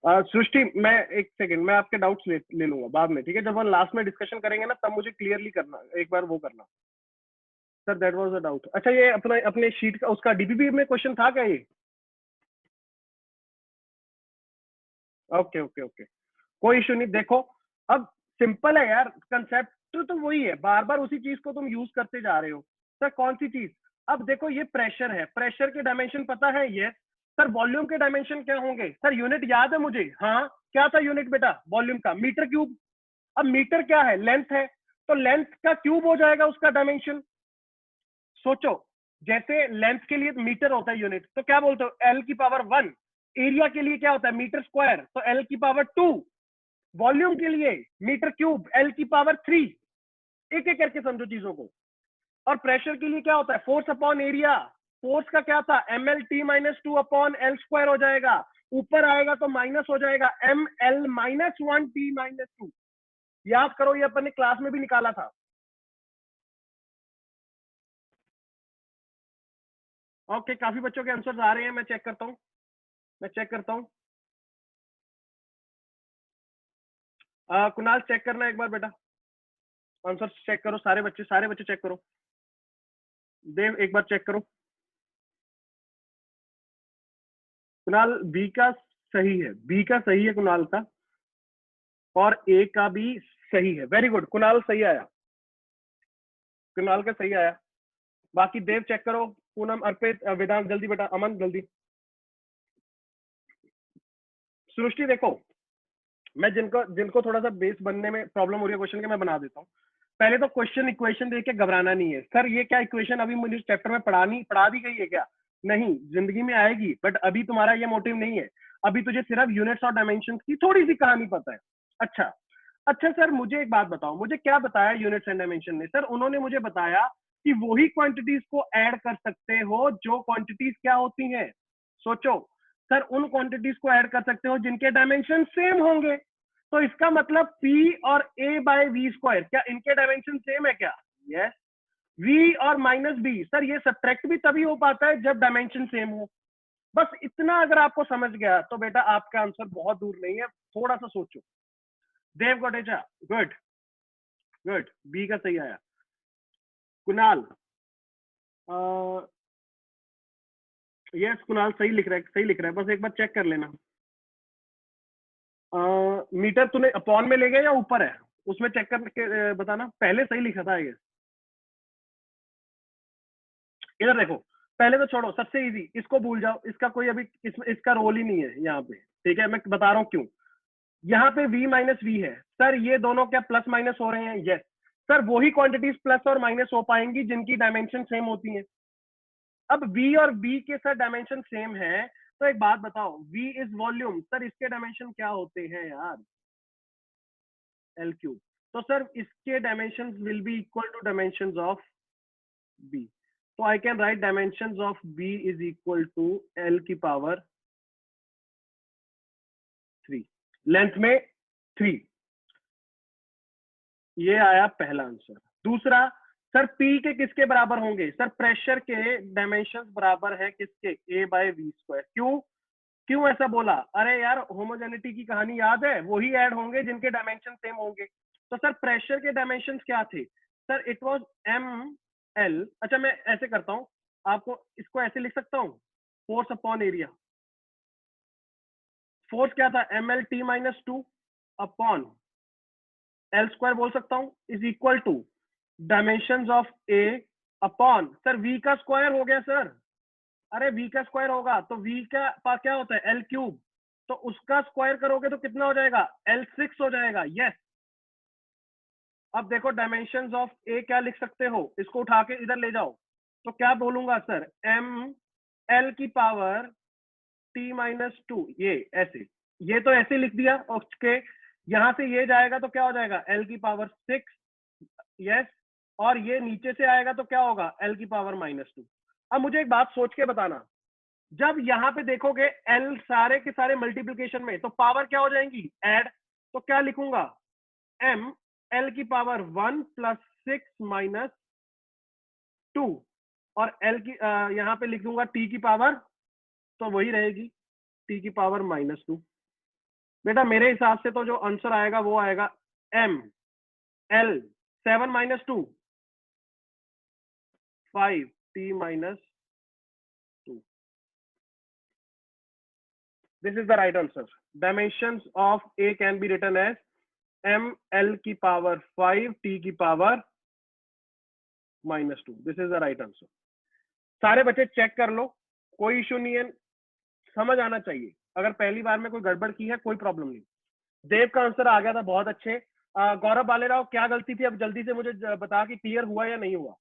सृष्टि, मैं एक सेकंड, मैं आपके डाउट्स ले लूंगा बाद में, ठीक है? जब हम लास्ट में डिस्कशन करेंगे ना तब मुझे क्लियरली करना, एक बार वो करना। Sir that was a doubt. अच्छा ये अपना अपने शीट का उसका डीबीबी में क्वेश्चन था क्या ये? ओके ओके ओके, कोई इशू नहीं। देखो अब सिंपल है यार, कंसेप्ट तो वही है, बार बार उसी चीज को तुम यूज करते जा रहे हो। सर कौन सी चीज? अब देखो ये प्रेशर है, प्रेशर के डायमेंशन पता है ये। सर वॉल्यूम के डायमेंशन क्या होंगे? सर यूनिट याद है मुझे, हाँ क्या था यूनिट बेटा वॉल्यूम का? Metre cube. अब मीटर क्या है? लेंथ है, तो लेंथ का क्यूब हो जाएगा उसका डायमेंशन। सोचो, जैसे लेंथ के लिए मीटर होता है यूनिट, तो क्या बोलते हो? एल की पावर 1। एरिया के लिए क्या होता है? मीटर स्क्वायर, तो एल की पावर 2। वॉल्यूम के लिए मीटर क्यूब, एल की पावर 3। एक एक करके समझो चीजों को। और प्रेशर के लिए क्या होता है? Force upon area. फोर्स का क्या था? M L T minus two upon L square हो जाएगा, ऊपर आएगा तो माइनस हो जाएगा, एम एल माइनस 1 टी माइनस 2। याद करो, ये अपन ने क्लास में भी निकाला था। ओके, काफी बच्चों के आंसर्स आ रहे हैं, मैं चेक करता हूँ, मैं चेक करता हूँ। कुणाल चेक करना एक बार बेटा, आंसर चेक करो, सारे बच्चे चेक करो। देव एक बार चेक करो। कुणाल बी का सही है, बी का सही है कुणाल का, और ए का भी सही है। वेरी गुड कुणाल, सही आया, कुणाल का सही आया। बाकी देव चेक करो, पूनम, अर्पित, वेदांत जल्दी बेटा, अमन जल्दी। सृष्टि देखो, मैं जिनको जिनको थोड़ा सा बेस बनने में प्रॉब्लम हो रही है क्वेश्चन के, मैं बना देता हूँ। पहले तो क्वेश्चन इक्वेशन देख के घबराना नहीं है। सर ये क्या इक्वेशन अभी मुझे चैप्टर में पढ़ा दी गई है क्या? नहीं, जिंदगी में आएगी, बट अभी तुम्हारा ये मोटिव नहीं है। अभी तुझे सिर्फ यूनिट्स और डायमेंशन की थोड़ी सी कहानी पता है। अच्छा, अच्छा सर मुझे एक बात बताओ, मुझे क्या बताया यूनिट्स एंड डायमेंशन ने? सर उन्होंने मुझे बताया कि वही क्वांटिटीज को ऐड कर सकते हो जो क्वांटिटीज क्या होती हैं? सोचो, सर उन क्वांटिटीज को ऐड कर सकते हो जिनके डायमेंशन सेम होंगे। तो इसका मतलब P और A बाय वी स्क्वायर, क्या इनके डायमेंशन सेम है क्या? यस। V और माइनस बी, सर ये सब्ट्रैक्ट भी तभी हो पाता है जब डायमेंशन सेम हो। बस इतना अगर आपको समझ गया तो बेटा आपका आंसर बहुत दूर नहीं है, थोड़ा सा सोचो। देव कोटेचा, गुड गुड, बी का सही आया। कुणाल, यस कुणाल सही लिख रहा है, सही लिख रहा है, बस एक बार चेक कर लेना। मीटर तूने अपॉन में ले गया या ऊपर है उसमें चेक करके बताना। पहले सही लिखा था ये। इधर देखो, पहले तो छोड़ो, सबसे इजी इसको भूल जाओ, इसका कोई अभी इसका रोल ही नहीं है यहाँ पे, ठीक है? मैं बता रहा हूँ क्यों। यहाँ पे v माइनस वी है सर, ये दोनों क्या प्लस माइनस हो रहे हैं? यस सर, वही क्वांटिटीज प्लस और माइनस हो पाएंगी जिनकी डायमेंशन सेम होती हैं। अब v और b के सर डायमेंशन सेम है, तो एक बात बताओ, v इज वॉल्यूम, सर इसके डायमेंशन क्या होते हैं यार? L cube. तो सर इसके dimension will be equal to dimension of b। तो I can write dimension of b is equal to l की पावर 3, लेंथ में 3। ये आया पहला आंसर। दूसरा, सर P के किसके बराबर होंगे? सर प्रेशर के डायमेंशंस बराबर है किसके? A by V square. क्यों क्यों ऐसा बोला? अरे यार होमोजेनिटी की कहानी याद है, वही ऐड होंगे जिनके डायमेंशन सेम होंगे। तो सर प्रेशर के डायमेंशंस क्या थे? Sir it was M L. अच्छा मैं ऐसे करता हूँ, आपको इसको ऐसे लिख सकता हूँ, फोर्स अपॉन एरिया। फोर्स क्या था? M L T minus two upon L square बोल सकता हूँ, is equal to dimension of A upon sir V का स्क्वायर हो गया सर। अरे वी का स्क्वायर होगा तो वी का पास क्या होता है? L cube. तो उसका स्क्वायर करोगे तो कितना हो जाएगा? एल सिक्स हो जाएगा। यस। अब देखो डायमेंशन ऑफ ए क्या लिख सकते हो, इसको उठा के इधर ले जाओ तो क्या बोलूंगा सर? एम एल की पावर टी माइनस टू, ये ऐसे, ये तो ऐसे लिख दिया। ओके, यहां से ये जाएगा तो क्या हो जाएगा? एल की पावर 6। यस। और ये नीचे से आएगा तो क्या होगा? एल की पावर माइनस टू। अब मुझे एक बात सोच के बताना, जब यहां पे देखोगे एल सारे के सारे मल्टीप्लीकेशन में, तो पावर क्या हो जाएंगी? ऐड। तो क्या लिखूंगा? एम एल की पावर 1 प्लस 6 माइनस 2, और एल की यहां पे लिख दूंगा टी की पावर, तो वही रहेगी टी की पावर माइनस 2। बेटा मेरे हिसाब से तो जो आंसर आएगा वो आएगा M L 7 minus 2 5 T minus 2। This is the right answer. Dimensions of A can be written as m l की पावर 5 t की power -2। This is the right answer. सारे बच्चे चेक कर लो, कोई इश्यू नहीं है, समझ आना चाहिए। अगर पहली बार में कोई गड़बड़ की है कोई प्रॉब्लम नहीं। देव का आंसर आ गया था, बहुत अच्छे। गौरव बालेराव क्या गलती थी? अब जल्दी से मुझे बता कि क्लियर हुआ या नहीं हुआ।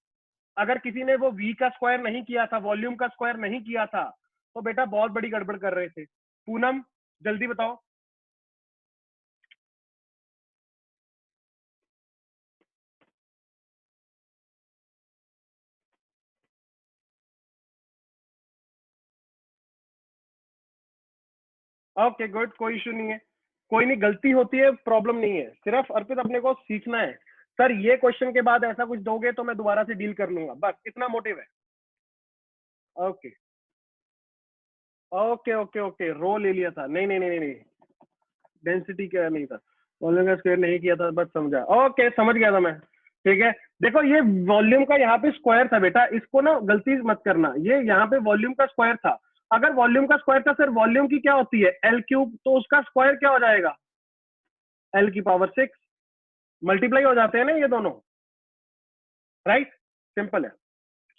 अगर किसी ने वो v का स्क्वायर नहीं किया था, वॉल्यूम का स्क्वायर नहीं किया था, तो बेटा बहुत बड़ी गड़बड़ कर रहे थे। पूनम जल्दी बताओ। ओके गुड, कोई इशू नहीं है, कोई नहीं, गलती होती है, प्रॉब्लम नहीं है। सिर्फ अर्पित अपने को सीखना है। सर ये क्वेश्चन के बाद ऐसा कुछ दोगे तो मैं दोबारा से डील कर लूंगा, बस इतना मोटिव है। ओके ओके ओके ओके, रो ले लिया था? नहीं नहीं नहीं नहीं, डेंसिटी क्या नहीं था, वॉल्यूम का स्क्वायर नहीं किया था, बस समझा। ओके समझ गया था मैं। ठीक है, देखो ये वॉल्यूम का यहाँ पे स्क्वायर था बेटा, इसको ना गलती मत करना, ये यहाँ पे वॉल्यूम का स्क्वायर था। अगर वॉल्यूम का स्क्वायर था सर, वॉल्यूम की क्या होती है? एल क्यूब, तो उसका स्क्वायर क्या हो जाएगा? एल की पावर 6। मल्टीप्लाई हो जाते हैं ना ये दोनों, राइट? सिंपल है।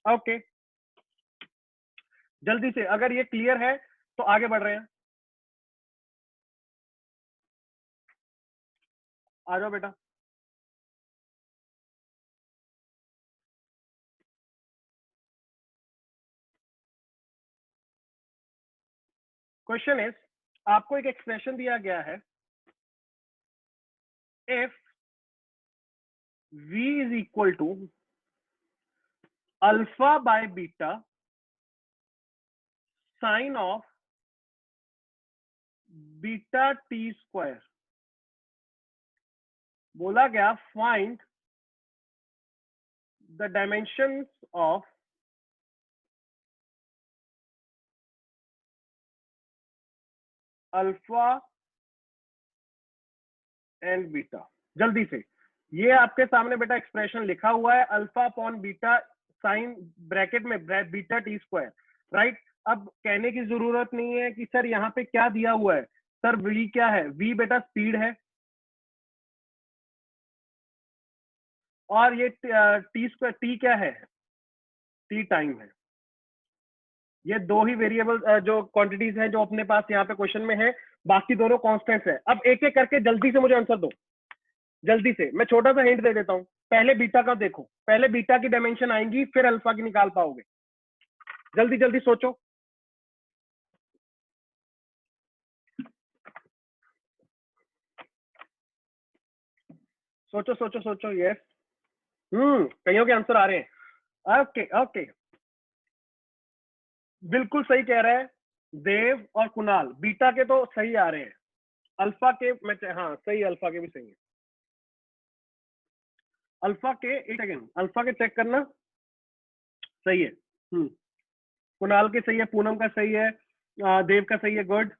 ओके, जल्दी से, अगर ये क्लियर है तो आगे बढ़ रहे हैं। आ जाओ बेटा। क्वेश्चन इज, आपको एक एक्सप्रेशन दिया गया है, if v is equal to alpha by beta sine of beta T square, बोला गया find the dimensions of alpha and beta. जल्दी से, ये आपके सामने बेटा एक्सप्रेशन लिखा हुआ है, alpha upon beta sine bracket में बीटा टी स्क्वायर, राइट? अब कहने की जरूरत नहीं है कि सर यहाँ पे क्या दिया हुआ है। सर v क्या है? v बेटा स्पीड है, और ये टी स्क्वायर, टी क्या है? टी टाइम है। ये दो ही वेरिएबल जो क्वांटिटीज हैं जो अपने पास यहाँ पे क्वेश्चन में है, बाकी दोनों कॉन्स्टेंट्स है। अब एक एक करके जल्दी से मुझे आंसर दो, जल्दी से। मैं छोटा सा हिंट दे देता हूँ, पहले बीटा का देखो, पहले बीटा की डायमेंशन आएंगी, फिर अल्फा की निकाल पाओगे। जल्दी जल्दी सोचो, सोचो सोचो सोचो। यस, कईयों के आंसर आ रहे हैं। ओके ओके, बिल्कुल सही कह रहा है देव और कुणाल, बीटा के तो सही आ रहे हैं, अल्फा के मैं हाँ सही, अल्फा के भी सही है। अल्फा के, एक सेकेंड, अल्फा के चेक करना, सही है। कुणाल के सही है, पूनम का सही है, देव का सही है, गुड।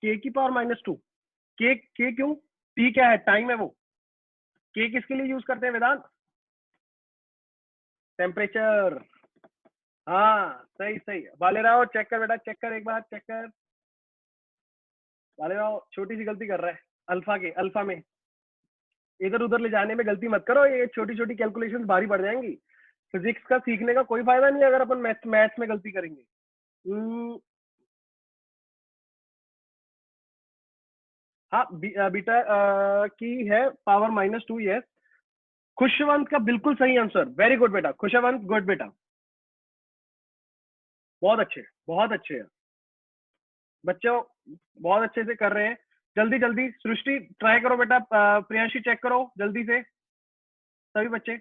के की पावर -2, के क्यों? टी क्या है? टाइम है वो। के किसके लिए यूज करते हैं वेदांत? टेम्परेचर। हाँ सही सही। बालेराव चेक कर बेटा, चेक कर, एक बार चेक कर। बालेराव छोटी सी गलती कर रहा है, अल्फा के, अल्फा में इधर उधर ले जाने में गलती मत करो, ये छोटी छोटी कैलकुलेशंस भारी पड़ जाएंगी। फिजिक्स का सीखने का कोई फायदा नहीं है अगर अपन मैथ्स में गलती करेंगे। हाँ बीटा की है पावर -2, यस। खुशवंत का बिल्कुल सही आंसर, वेरी गुड बेटा, खुशवंत, गुड बेटा, बहुत अच्छे, बहुत अच्छे हैं बच्चों, बहुत अच्छे से कर रहे हैं। जल्दी जल्दी सृष्टि ट्राई करो बेटा, प्रियांशी चेक करो जल्दी से, सभी बच्चे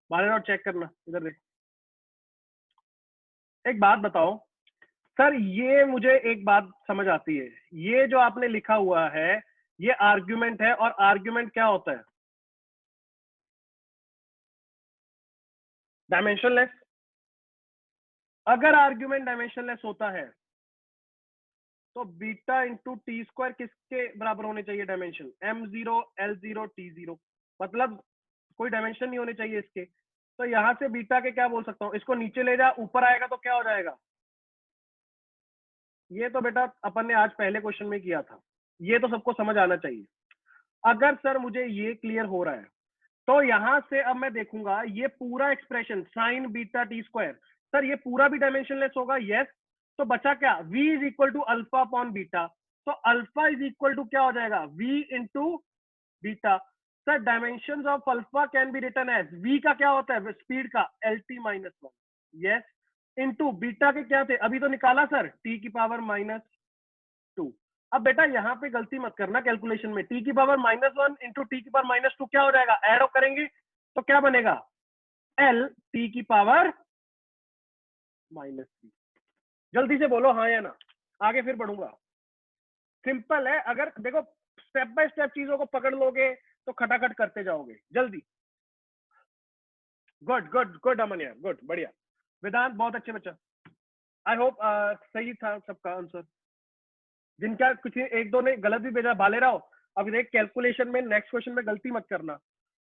बाहर और चेक करना, इधर देख। एक बात बताओ सर, ये मुझे एक बात समझ आती है, ये जो आपने लिखा हुआ है ये आर्ग्यूमेंट है, और आर्ग्यूमेंट क्या होता है? डायमेंशनलेस। अगर आर्ग्यूमेंट डायमेंशनलेस होता है तो बीटा इंटू टी स्क्वायर किसके बराबर होने चाहिए डायमेंशन? m0 l0 t0, मतलब कोई डायमेंशन नहीं होने चाहिए इसके। तो यहां से बीटा के क्या बोल सकता हूं, इसको नीचे ले जा, ऊपर आएगा तो क्या हो जाएगा? ये तो बेटा अपन ने आज पहले क्वेश्चन में किया था, ये तो सबको समझ आना चाहिए। अगर सर मुझे ये क्लियर हो रहा है तो यहां से अब मैं देखूंगा ये पूरा expression sign beta T square, sir ये पूरा भी डायमेंशनलेस होगा, यस। तो बचा क्या? v is equal to alpha upon beta, तो अल्फा इज इक्वल टू क्या हो जाएगा? v into beta. Sir dimension of alpha can be written as, v का क्या होता है स्पीड का? LT-1, यस, इंटू बीटा के क्या थे अभी तो निकाला सर, t की पावर -2। अब बेटा यहाँ पे गलती मत करना कैलकुलेशन में, t की पावर -1 इंटू टी की पावर -2 क्या हो जाएगा? एड ऑफ करेंगे तो क्या बनेगा? l t की पावर -3। जल्दी से बोलो हाँ या ना, आगे फिर बढ़ूंगा। सिंपल है, अगर देखो स्टेप बाय स्टेप चीजों को पकड़ लोगे तो खटाखट करते जाओगे जल्दी। गुड गुड गुड अमन यार, गुड, बढ़िया। वेदांत बहुत अच्छे बच्चा, आई होप सही था सबका आंसर। जिनका कुछ एक दो ने गलत भी भेजा, भाले रहो। अब देख कैलकुलेशन में नेक्स्ट क्वेश्चन में गलती मत करना,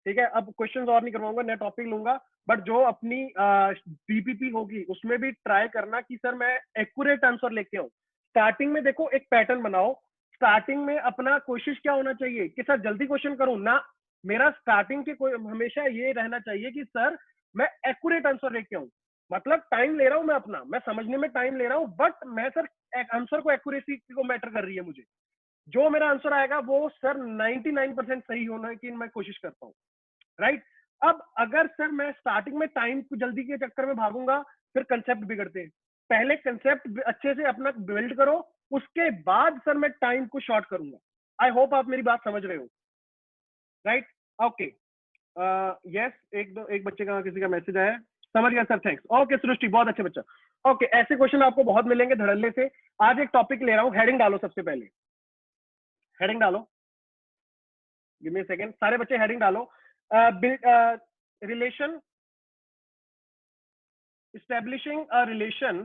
ठीक है? अब क्वेश्चंस और नहीं करवाऊंगा, नया टॉपिक लूंगा, बट जो अपनी डीपीपी होगी उसमें भी ट्राई करना कि सर मैं एक्यूरेट आंसर लेके आऊं। स्टार्टिंग में देखो एक पैटर्न बनाओ, स्टार्टिंग में अपना कोशिश क्या होना चाहिए कि सर जल्दी क्वेश्चन करूं ना, मेरा स्टार्टिंग के हमेशा ये रहना चाहिए कि सर मैं एक्यूरेट आंसर लेके आऊं। मतलब टाइम ले रहा हूं मैं अपना, मैं समझने में टाइम ले रहा हूं, बट मैं सर आंसर को एक्यूरेसी को मैटर कर रही है मुझे। जो मेरा आंसर आएगा वो सर 99% सही होना की मैं कोशिश करता हूँ, राइट? अब अगर सर मैं स्टार्टिंग में टाइम को जल्दी के चक्कर में भागूंगा, फिर कंसेप्ट बिगड़ते हैं। पहले कंसेप्ट अच्छे से अपना बिल्ड करो, उसके बाद सर मैं टाइम को शॉर्ट करूंगा। आई होप आप मेरी बात समझ रहे हो, राइट? ओके, यस, एक बच्चे का किसी का मैसेज आया है। समझ गया सर, थैंक्स। ओके सृष्टि, बहुत अच्छे बच्चा। ओके, ऐसे क्वेश्चन आपको बहुत मिलेंगे धड़ल्ले से। आज एक टॉपिक ले रहा हूँ, हेडिंग डालो सबसे पहले, हेडिंग डालो, गिव मी सेकंड, सारे बच्चे हेडिंग डालो। Relation, establishing a relation,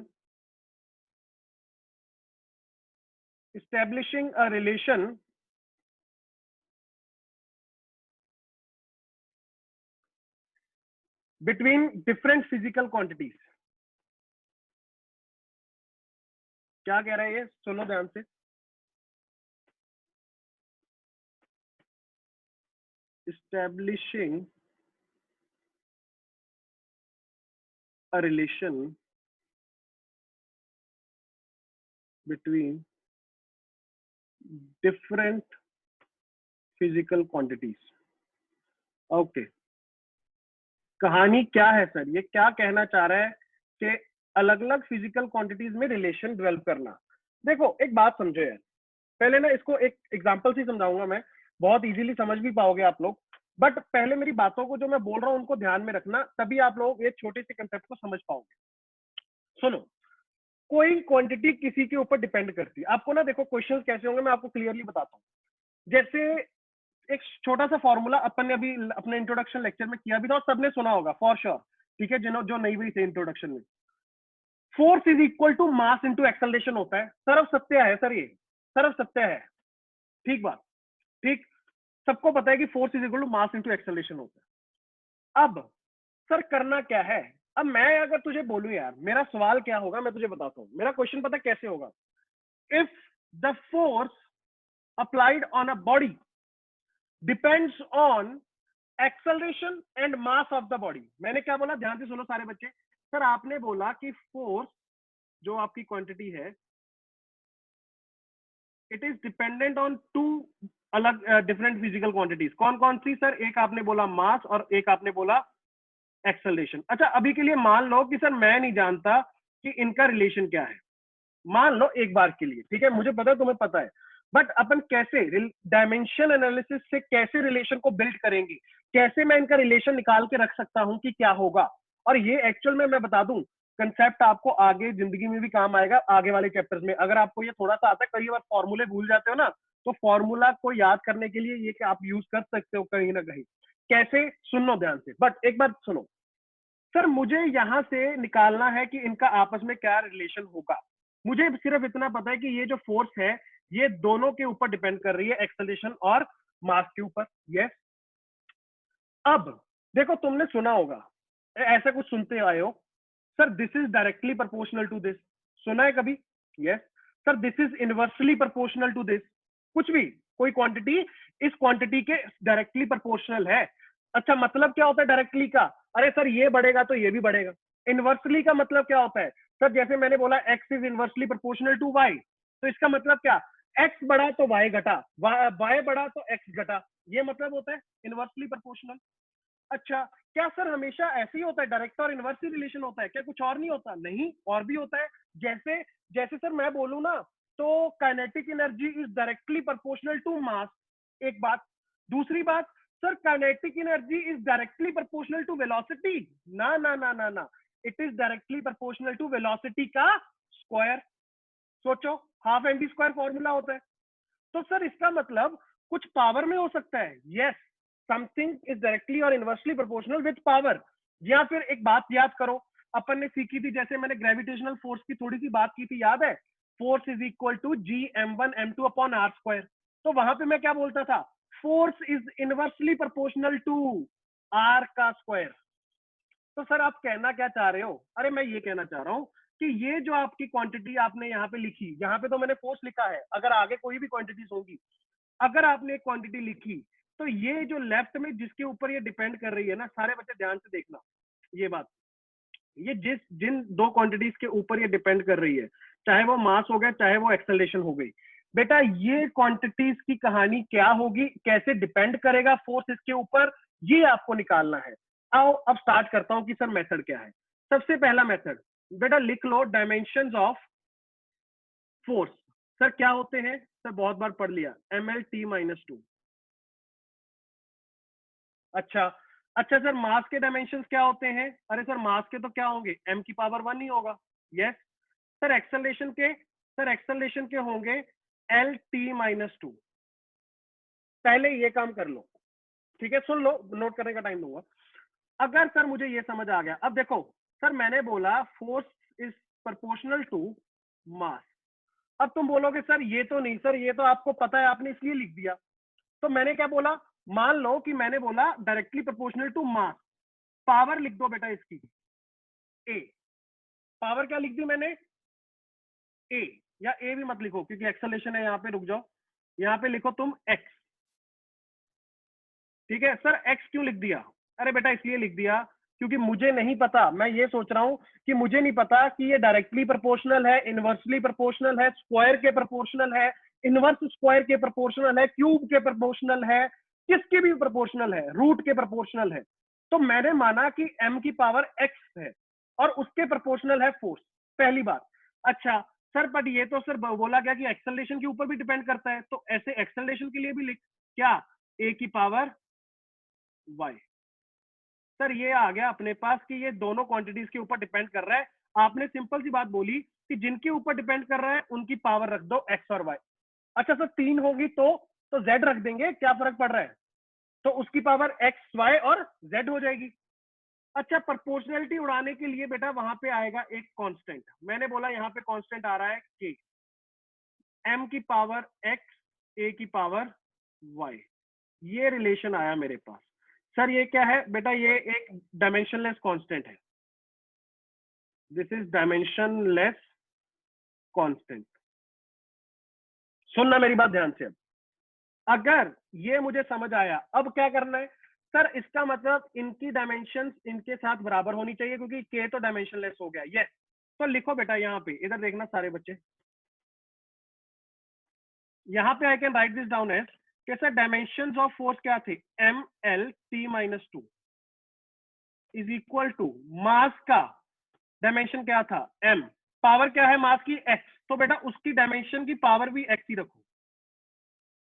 establishing a relation between different physical quantities। क्या कह रहा है ये, सुनो ध्यान से। establishing a relation between different physical quantities. Okay कहानी क्या है सर, ये क्या कहना चाह रहा है कि अलग अलग फिजिकल क्वांटिटीज में रिलेशन डेवलप करना। देखो एक बात समझो यार, पहले ना इसको एक एग्जांपल से समझाऊंगा मैं, बहुत इजीली समझ भी पाओगे आप लोग, बट पहले मेरी बातों को जो मैं बोल रहा हूँ उनको ध्यान में रखना, तभी आप लोग ये छोटे से कंसेप्ट को समझ पाओगे। सुनो, कोई क्वांटिटी किसी के ऊपर डिपेंड करती है। आपको ना देखो क्वेश्चंस कैसे होंगे मैं आपको क्लियरली बताता हूँ। जैसे एक छोटा सा फॉर्मूला अपन ने अभी अपने इंट्रोडक्शन लेक्चर में किया भी था और सबने सुना होगा फॉर श्योर, ठीक है, जिन्हों जो नहीं हुई थे इंट्रोडक्शन में। Force is equal to mass into acceleration होता है। सर्व सत्य है सर, ये सर्व सत्य है, ठीक बात, ठीक, सबको पता है कि force is equal to mass into acceleration होता है। अब सर करना क्या है, अब मैं अगर तुझे बोलूं यार, मेरा सवाल क्या होगा मैं तुझे बताता हूँ, मेरा क्वेश्चन पता कैसे होगा। If the force applied on a body depends on acceleration and mass of the body. मैंने क्या बोला, ध्यान से सुनो सारे बच्चे। सर आपने बोला कि फोर्स जो आपकी क्वांटिटी है it is dependent on two अलग डिफरेंट फिजिकल क्वांटिटीज। कौन कौन सी सर, एक आपने बोला मास और एक आपने बोला एक्सेलरेशन। अच्छा अभी के लिए मान लो कि सर मैं नहीं जानता कि इनका रिलेशन क्या है, मान लो एक बार के लिए, ठीक है, मुझे पता है तुम्हें पता है, बट अपन कैसे डायमेंशन एनालिसिस से कैसे रिलेशन को बिल्ड करेंगे, कैसे मैं इनका रिलेशन निकाल के रख सकता हूं कि क्या होगा। और ये एक्चुअल में मैं बता दूं कंसेप्ट आपको आगे जिंदगी में भी काम आएगा, आगे वाले चैप्टर्स में। अगर आपको ये थोड़ा सा आता है, कई बार फॉर्मूले भूल जाते हो ना, तो फॉर्मूला को याद करने के लिए ये कि आप यूज कर सकते हो कहीं ना कहीं। कैसे, सुनो ध्यान से, बट एक बात सुनो सर, मुझे यहां से निकालना है कि इनका आपस में क्या रिलेशन होगा। मुझे सिर्फ इतना पता है कि ये जो फोर्स है ये दोनों के ऊपर डिपेंड कर रही है, एक्सेलरेशन और मास के ऊपर। यस, अब देखो तुमने सुना होगा, ऐसा कुछ सुनते आए हो, sir this is directly proportional to this, सुना है कभी? Yes sir, this is inversely proportional to this. कुछ भी, कोई क्वांटिटी इस क्वांटिटी के डायरेक्टली प्रोपोर्शनल है। अच्छा मतलब क्या होता है डायरेक्टली का, अरे सर ये बढ़ेगा तो ये भी बढ़ेगा। इनवर्सली का मतलब क्या होता है सर, जैसे मैंने बोला X is inversely proportional to Y, तो इसका मतलब क्या, एक्स बढ़ा तो वाई घटा, वाई बढ़ा तो एक्स घटा, ये मतलब होता है इनवर्सली प्रोपोर्शनल। अच्छा क्या सर हमेशा ऐसे ही होता है, डायरेक्ट और इनवर्स ही रिलेशन होता है क्या, कुछ और नहीं होता? नहीं, और भी होता है। जैसे जैसे सर मैं बोलूं ना, तो kinetic energy is directly proportional to mass, एक बात। दूसरी बात, sir kinetic energy is directly proportional to velocity, ना ना ना ना ना, it is directly proportional to velocity का स्क्वायर। सोचो, half M V square formula होता है। तो सर इसका मतलब कुछ पावर में हो सकता है। यस, समथिंग इज डायरेक्टली और इनवर्सली प्रोपोर्शनल विद पावर। या फिर एक बात याद करो, अपन ने सीखी थी, जैसे मैंने ग्रेविटेशनल फोर्स की थोड़ी सी बात की थी, याद है? Force is equal to G m1 m2 upon R square. तो वहां पे मैं क्या बोलता था, force is inversely proportional to R का स्क्वायर। तो सर आप कहना क्या चाह रहे हो? अरे मैं ये कहना चाह रहा हूँ कि ये जो आपकी क्वांटिटी आपने यहाँ पे लिखी, यहाँ पे तो मैंने फोर्स लिखा है, अगर आगे कोई भी क्वांटिटीज होगी, अगर आपने एक क्वांटिटी लिखी, तो ये जो लेफ्ट में जिसके ऊपर ये डिपेंड कर रही है ना, सारे बच्चे ध्यान से देखना ये बात, ये जिन दो क्वांटिटीज के ऊपर ये डिपेंड कर रही है, चाहे वो मास हो गया चाहे वो एक्सेलरेशन हो गई, बेटा ये क्वांटिटीज की कहानी क्या होगी, कैसे डिपेंड करेगा फोर्स इसके ऊपर, ये आपको निकालना है। आओ अब स्टार्ट करता हूं कि सर मेथड क्या है। सबसे पहला मेथड, बेटा लिख लो डायमेंशन ऑफ फोर्स। सर क्या होते हैं सर, बहुत बार पढ़ लिया, ml_t-2। अच्छा, अच्छा सर मास के डायमेंशंस क्या होते हैं? अरे सर मास के तो क्या होंगे, m⁻1 ही होगा। यस सर, एक्सेलरेशन के, सर एक्सेलरेशन के होंगे L_t-2। पहले ये काम कर लो, ठीक है, सुन लो, नोट करने का टाइम दूंगा। अगर सर मुझे ये समझ आ गया, अब देखो सर मैंने बोला force is proportional to mass. अब तुम बोलोगे सर ये तो नहीं, सर ये तो आपको पता है आपने इसलिए लिख दिया। तो मैंने क्या बोला, मान लो कि मैंने बोला directly proportional to mass, power लिख दो बेटा इसकी ए। पावर क्या लिख दी मैंने, ए, या ए भी मत लिखो क्योंकि एक्सेलरेशन है, यहाँ पे रुक जाओ, यहाँ पे लिखो तुम एक्स। ठीक है सर, एक्स क्यों लिख दिया? अरे बेटा इसलिए लिख दिया क्योंकि मुझे नहीं पता, मैं ये सोच रहा हूं कि मुझे नहीं पता कि ये डायरेक्टली प्रोपोर्शनल है, इनवर्सली प्रोपोर्शनल है, स्क्वायर के प्रोपोर्शनल है, इनवर्स स्क्वायर के प्रोपोर्शनल है, क्यूब के प्रोपोर्शनल है, किसके भी प्रोपोर्शनल है, रूट के प्रोपोर्शनल है। तो मैंने माना कि m की पावर x है और उसके प्रोपोर्शनल है फोर्स, पहली बात। अच्छा सर, बट ये तो सर बोला गया कि एक्सेलरेशन के ऊपर भी डिपेंड करता है, तो ऐसे एक्सेलरेशन के लिए भी लिख क्या, a की पावर y। सर ये आ गया अपने पास कि ये दोनों क्वांटिटीज के ऊपर डिपेंड कर रहा है। आपने सिंपल सी बात बोली कि जिनके ऊपर डिपेंड कर रहा है उनकी पावर रख दो x और y। अच्छा सर 3 होगी तो z रख देंगे, क्या फर्क पड़ रहा है, तो उसकी पावर x y और z हो जाएगी। अच्छा प्रोपोर्शनलिटी उड़ाने के लिए बेटा वहां पे आएगा एक कांस्टेंट, मैंने बोला यहाँ पे कांस्टेंट आ रहा है k, m की पावर x a की पावर y, ये रिलेशन आया मेरे पास। सर ये क्या है बेटा, ये एक डायमेंशनलेस कांस्टेंट है, दिस इज डायमेंशनलेस कांस्टेंट। सुनना मेरी बात ध्यान से, अब अगर ये मुझे समझ आया, अब क्या करना है सर, इसका मतलब इनकी डायमेंशंस इनके साथ बराबर होनी चाहिए क्योंकि k तो डायमेंशनलेस हो गया। यस, तो लिखो बेटा यहाँ पे, इधर देखना सारे बच्चे, यहाँ पे I can write this down as कि सर डायमेंशंस ऑफ फोर्स क्या थे, m l t minus 2 is equal to mass का डायमेंशन क्या था m, पावर क्या है मास की x, तो बेटा उसकी डायमेंशन की पावर भी x ही रखो।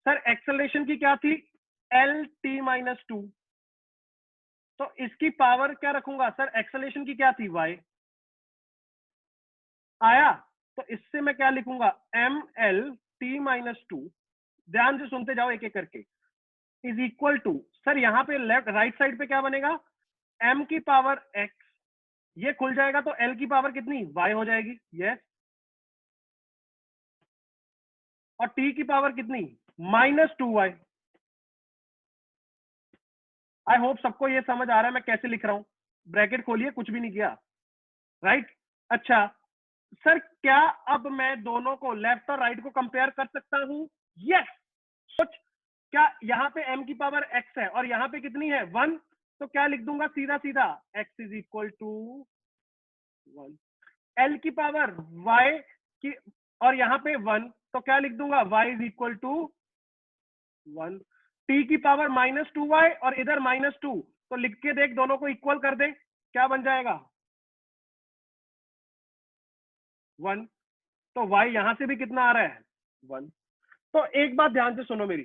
सर एक्सेलरेशन की क्या थी, l t माइनस 2, तो इसकी पावर क्या रखूंगा सर, एक्सेलरेशन की क्या थी y, आया, तो इससे मैं क्या लिखूंगा m l t माइनस 2, ध्यान से सुनते जाओ एक एक करके, इज इक्वल टू, सर यहाँ पे लेफ्ट राइट साइड पे क्या बनेगा, m की पावर x, ये खुल जाएगा तो l की पावर कितनी y हो जाएगी, यस, और t की पावर कितनी -2y। आई होप सबको ये समझ आ रहा है मैं कैसे लिख रहा हूं, ब्रैकेट खोलिए, कुछ भी नहीं किया, राइट। अच्छा सर क्या अब मैं दोनों को लेफ्ट और राइट को कंपेयर कर सकता हूं, यस। सोच, क्या यहाँ पे m की पावर x है और यहाँ पे कितनी है 1, तो क्या लिख दूंगा सीधा सीधा x is equal to 1, l की पावर y की और यहाँ पे 1, तो क्या लिख दूंगा y is equal to 1, t की पावर -2y और इधर -2, तो लिख के देख, दोनों को इक्वल कर दे, क्या बन जाएगा 1, तो y यहां से भी कितना आ रहा है 1। तो एक बात ध्यान से सुनो मेरी,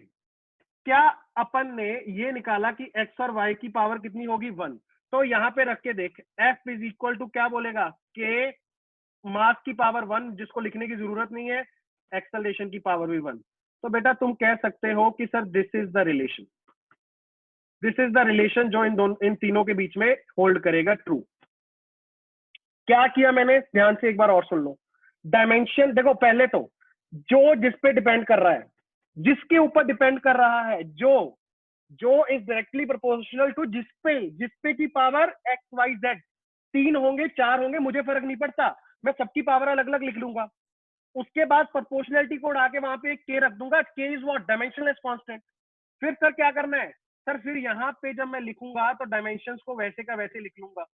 क्या अपन ने ये निकाला कि x और y की पावर कितनी होगी 1, तो यहाँ पे रख के देख, f इज इक्वल टू क्या बोलेगा, k मास की पावर 1, जिसको लिखने की जरूरत नहीं है, एक्सेलरेशन की पावर भी 1। तो बेटा तुम कह सकते हो कि sir this is the relation, this is the relation जो इन तीनों के बीच में होल्ड करेगा ट्रू। क्या किया मैंने, ध्यान से एक बार और सुन लो। डायमेंशन देखो, पहले तो जो जिस पे डिपेंड कर रहा है, जिसके ऊपर डिपेंड कर रहा है, जो इज डायरेक्टली प्रोपोर्शनल टू जिसपे की पावर एक्स वाई जेड, 3 होंगे 4 होंगे मुझे फर्क नहीं पड़ता, मैं सबकी पावर अलग अलग लिख लूंगा। उसके बाद प्रोपोर्शनलिटी को उड़ा के वहां पे एक के रख दूंगा, के इज व्हाट, डायमेंशनलेस कांस्टेंट। फिर सर क्या करना है सर, फिर यहाँ पे जब मैं लिखूंगा तो डायमेंशंस को वैसे का वैसे लिख लूंगा,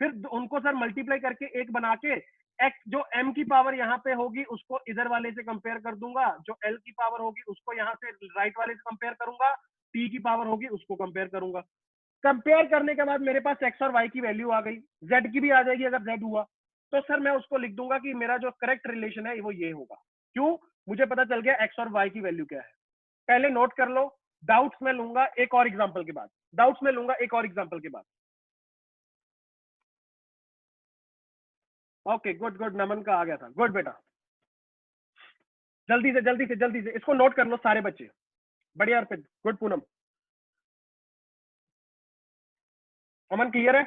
फिर उनको सर मल्टीप्लाई करके एक बना के x जो m की पावर यहाँ पे होगी उसको इधर वाले से कंपेयर कर दूंगा, जो l की पावर होगी उसको यहाँ से राइट वाले से कंपेयर करूंगा, t की पावर होगी उसको कंपेयर करूंगा। कंपेयर करने के बाद मेरे पास x और y की वैल्यू आ गई, z की भी आ जाएगी अगर z हुआ, तो सर मैं उसको लिख दूंगा कि मेरा जो करेक्ट रिलेशन है वो ये होगा। क्यों, मुझे पता चल गया x और y की वैल्यू क्या है। पहले नोट कर लो, डाउट्स में लूंगा एक और एग्जाम्पल के बाद, डाउट्स में लूंगा एक और एग्जाम्पल के बाद। ओके गुड गुड, नमन का आ गया था, गुड बेटा, जल्दी से जल्दी से जल्दी से इसको नोट कर लो सारे बच्चे, बढ़िया अर्पित, गुड पूनम, अमन क्लियर है,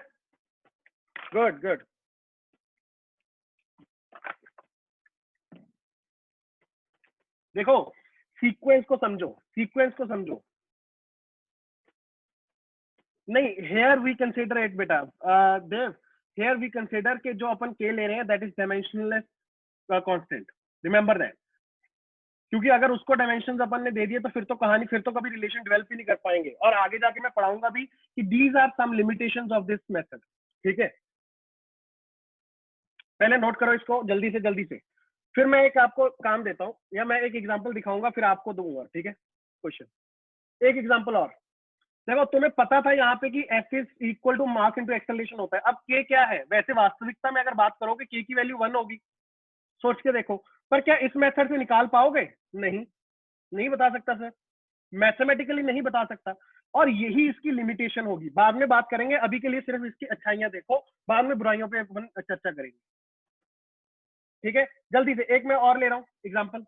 गुड गुड। देखो सीक्वेंस को समझो, सीक्वेंस को समझो, नहीं हेयर वी कंसिडर इट बेटा, देव हेयर वी कंसिडर के जो अपन के ले रहे हैं that is dimensionless constant, remember that. क्योंकि अगर उसको डायमेंशंस अपन ने दे दिए तो फिर तो कहानी, फिर तो कभी रिलेशन डेवलप ही नहीं कर पाएंगे, और आगे जाके मैं पढ़ाऊंगा भी कि these are some limitations of this method. ठीक है, पहले नोट करो इसको जल्दी से, फिर मैं एक आपको काम देता हूँ, या मैं एक एग्जांपल दिखाऊंगा फिर आपको दूंगा। ठीक है, क्वेश्चन, एक एग्जांपल और। देखो तुम्हें पता था यहाँ पे कि F is equal to mass into acceleration होता है। अब के क्या है, वैसे वास्तविकता में अगर बात करोगे के की वैल्यू 1 होगी, सोच के देखो, पर क्या इस मेथड से निकाल पाओगे? नहीं, नहीं बता सकता सर, मैथमेटिकली नहीं बता सकता, और यही इसकी लिमिटेशन होगी। बाद में बात करेंगे, अभी के लिए सिर्फ इसकी अच्छाइयां देखो, बाद में बुराइयों पे अपन चर्चा करेंगे। ठीक है, जल्दी से एक मैं और ले रहा हूं एग्जांपल,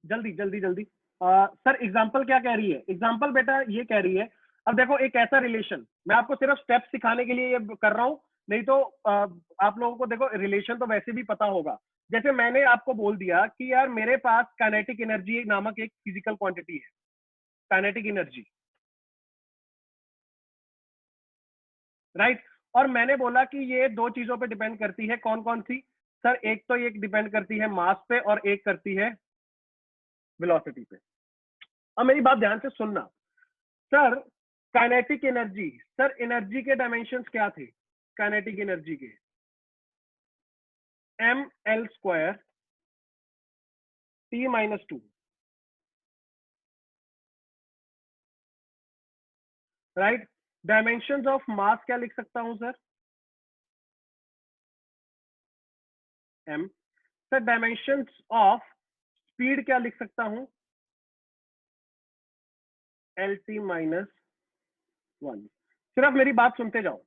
जल्दी सर एग्जांपल क्या कह रही है? एग्जांपल बेटा ये कह रही है, अब देखो एक ऐसा रिलेशन, मैं आपको सिर्फ स्टेप सिखाने के लिए ये कर रहा हूं, नहीं तो आप लोगों को देखो रिलेशन तो वैसे भी पता होगा। जैसे मैंने आपको बोल दिया कि यार मेरे पास काइनेटिक एनर्जी नामक एक फिजिकल क्वांटिटी है, काइनेटिक एनर्जी, राइट। और मैंने बोला कि ये दो चीजों पे डिपेंड करती है, कौन कौन सी? सर एक तो ये डिपेंड करती है मास पे, और एक करती है वेलोसिटी पे। अब मेरी बात ध्यान से सुनना sir, kinetic energy, sir energy के डायमेंशंस क्या थे काइनेटिक एनर्जी के? ml² T-2, right. Dimensions of मास क्या लिख सकता हूं sir? m। Sir dimensions of speed क्या लिख सकता हूं? Lt-1। सिर्फ मेरी बात सुनते जाओ।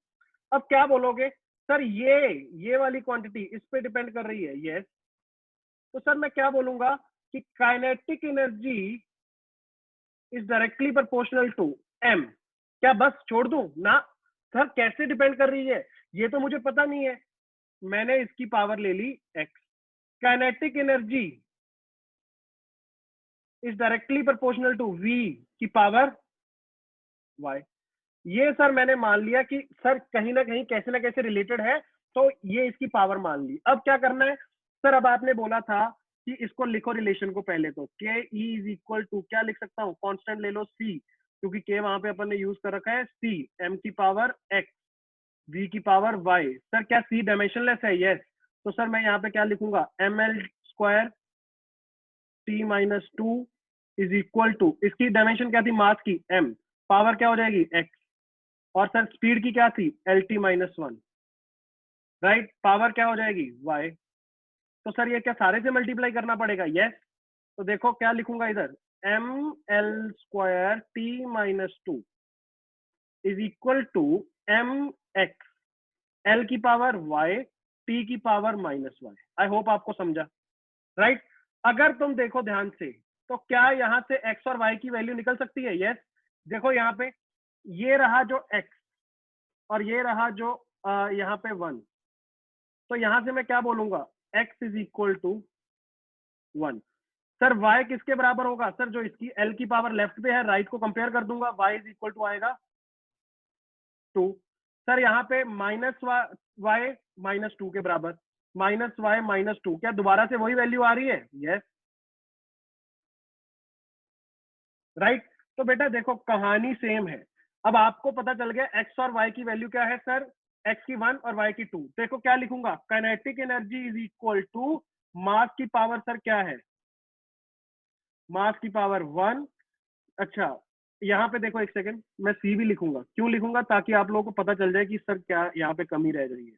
अब क्या बोलोगे सर, ये वाली क्वांटिटी इस पे डिपेंड कर रही है? यस। तो सर मैं क्या बोलूंगा कि kinetic energy is directly proportional to m। क्या बस छोड़ दूं ना? सर कैसे डिपेंड कर रही है ये तो मुझे पता नहीं है, मैंने इसकी पावर ले ली x। Kinetic energy is directly proportional to v की पावर y। ये सर मैंने मान लिया कि सर कहीं ना कहीं कैसे ना कैसे रिलेटेड है, तो ये इसकी पावर मान ली। अब क्या करना है सर? अब आपने बोला था कि इसको लिखो रिलेशन को, पहले तो के ई इज इक्वल टू क्या लिख सकता हूँ? कांस्टेंट ले लो c, क्योंकि के वहां पे अपन ने यूज कर रखा है c, m की पावर x, v की पावर y। सर क्या c डायमेंशनलेस है? यस। तो सर मैं यहाँ पे क्या लिखूंगा? ml² T-2 is equal to, इसकी डायमेंशन क्या थी मास की? m, पावर क्या हो जाएगी? x, और सर स्पीड की क्या थी? Lt-1, right. पावर क्या हो जाएगी? y। तो सर ये क्या सारे से मल्टीप्लाई करना पड़ेगा? यस। तो देखो क्या लिखूंगा इधर, ml² T-2 is equal to mx, l की पावर y, t की पावर -y। आई होप आपको समझा, राइट। अगर तुम देखो ध्यान से, तो क्या यहां से x और y की वैल्यू निकल सकती है? यस। देखो यहाँ पे ये रहा जो x, और ये रहा जो यहाँ पे 1, तो यहां से मैं क्या बोलूंगा? x is equal to 1। Sir y किसके बराबर होगा? सर जो इसकी l की पावर लेफ्ट पे है, राइट को कंपेयर कर दूंगा, y इज इक्वल टू आएगा 2। सर यहाँ पे -y -2 के बराबर, -y -2, क्या दोबारा से वही वैल्यू आ रही है? Yes, right. तो बेटा देखो कहानी सेम है। अब आपको पता चल गया x और y की वैल्यू क्या है सर? x की 1 और y की 2। देखो क्या लिखूंगा? Kinetic energy is equal to mass की पावर, सर क्या है? मास की पावर 1। अच्छा, यहाँ पे देखो एक सेकंड, मैं c भी लिखूंगा। क्यों लिखूंगा? ताकि आप लोगों को पता चल जाए कि सर क्या यहाँ पे कमी रह रही है।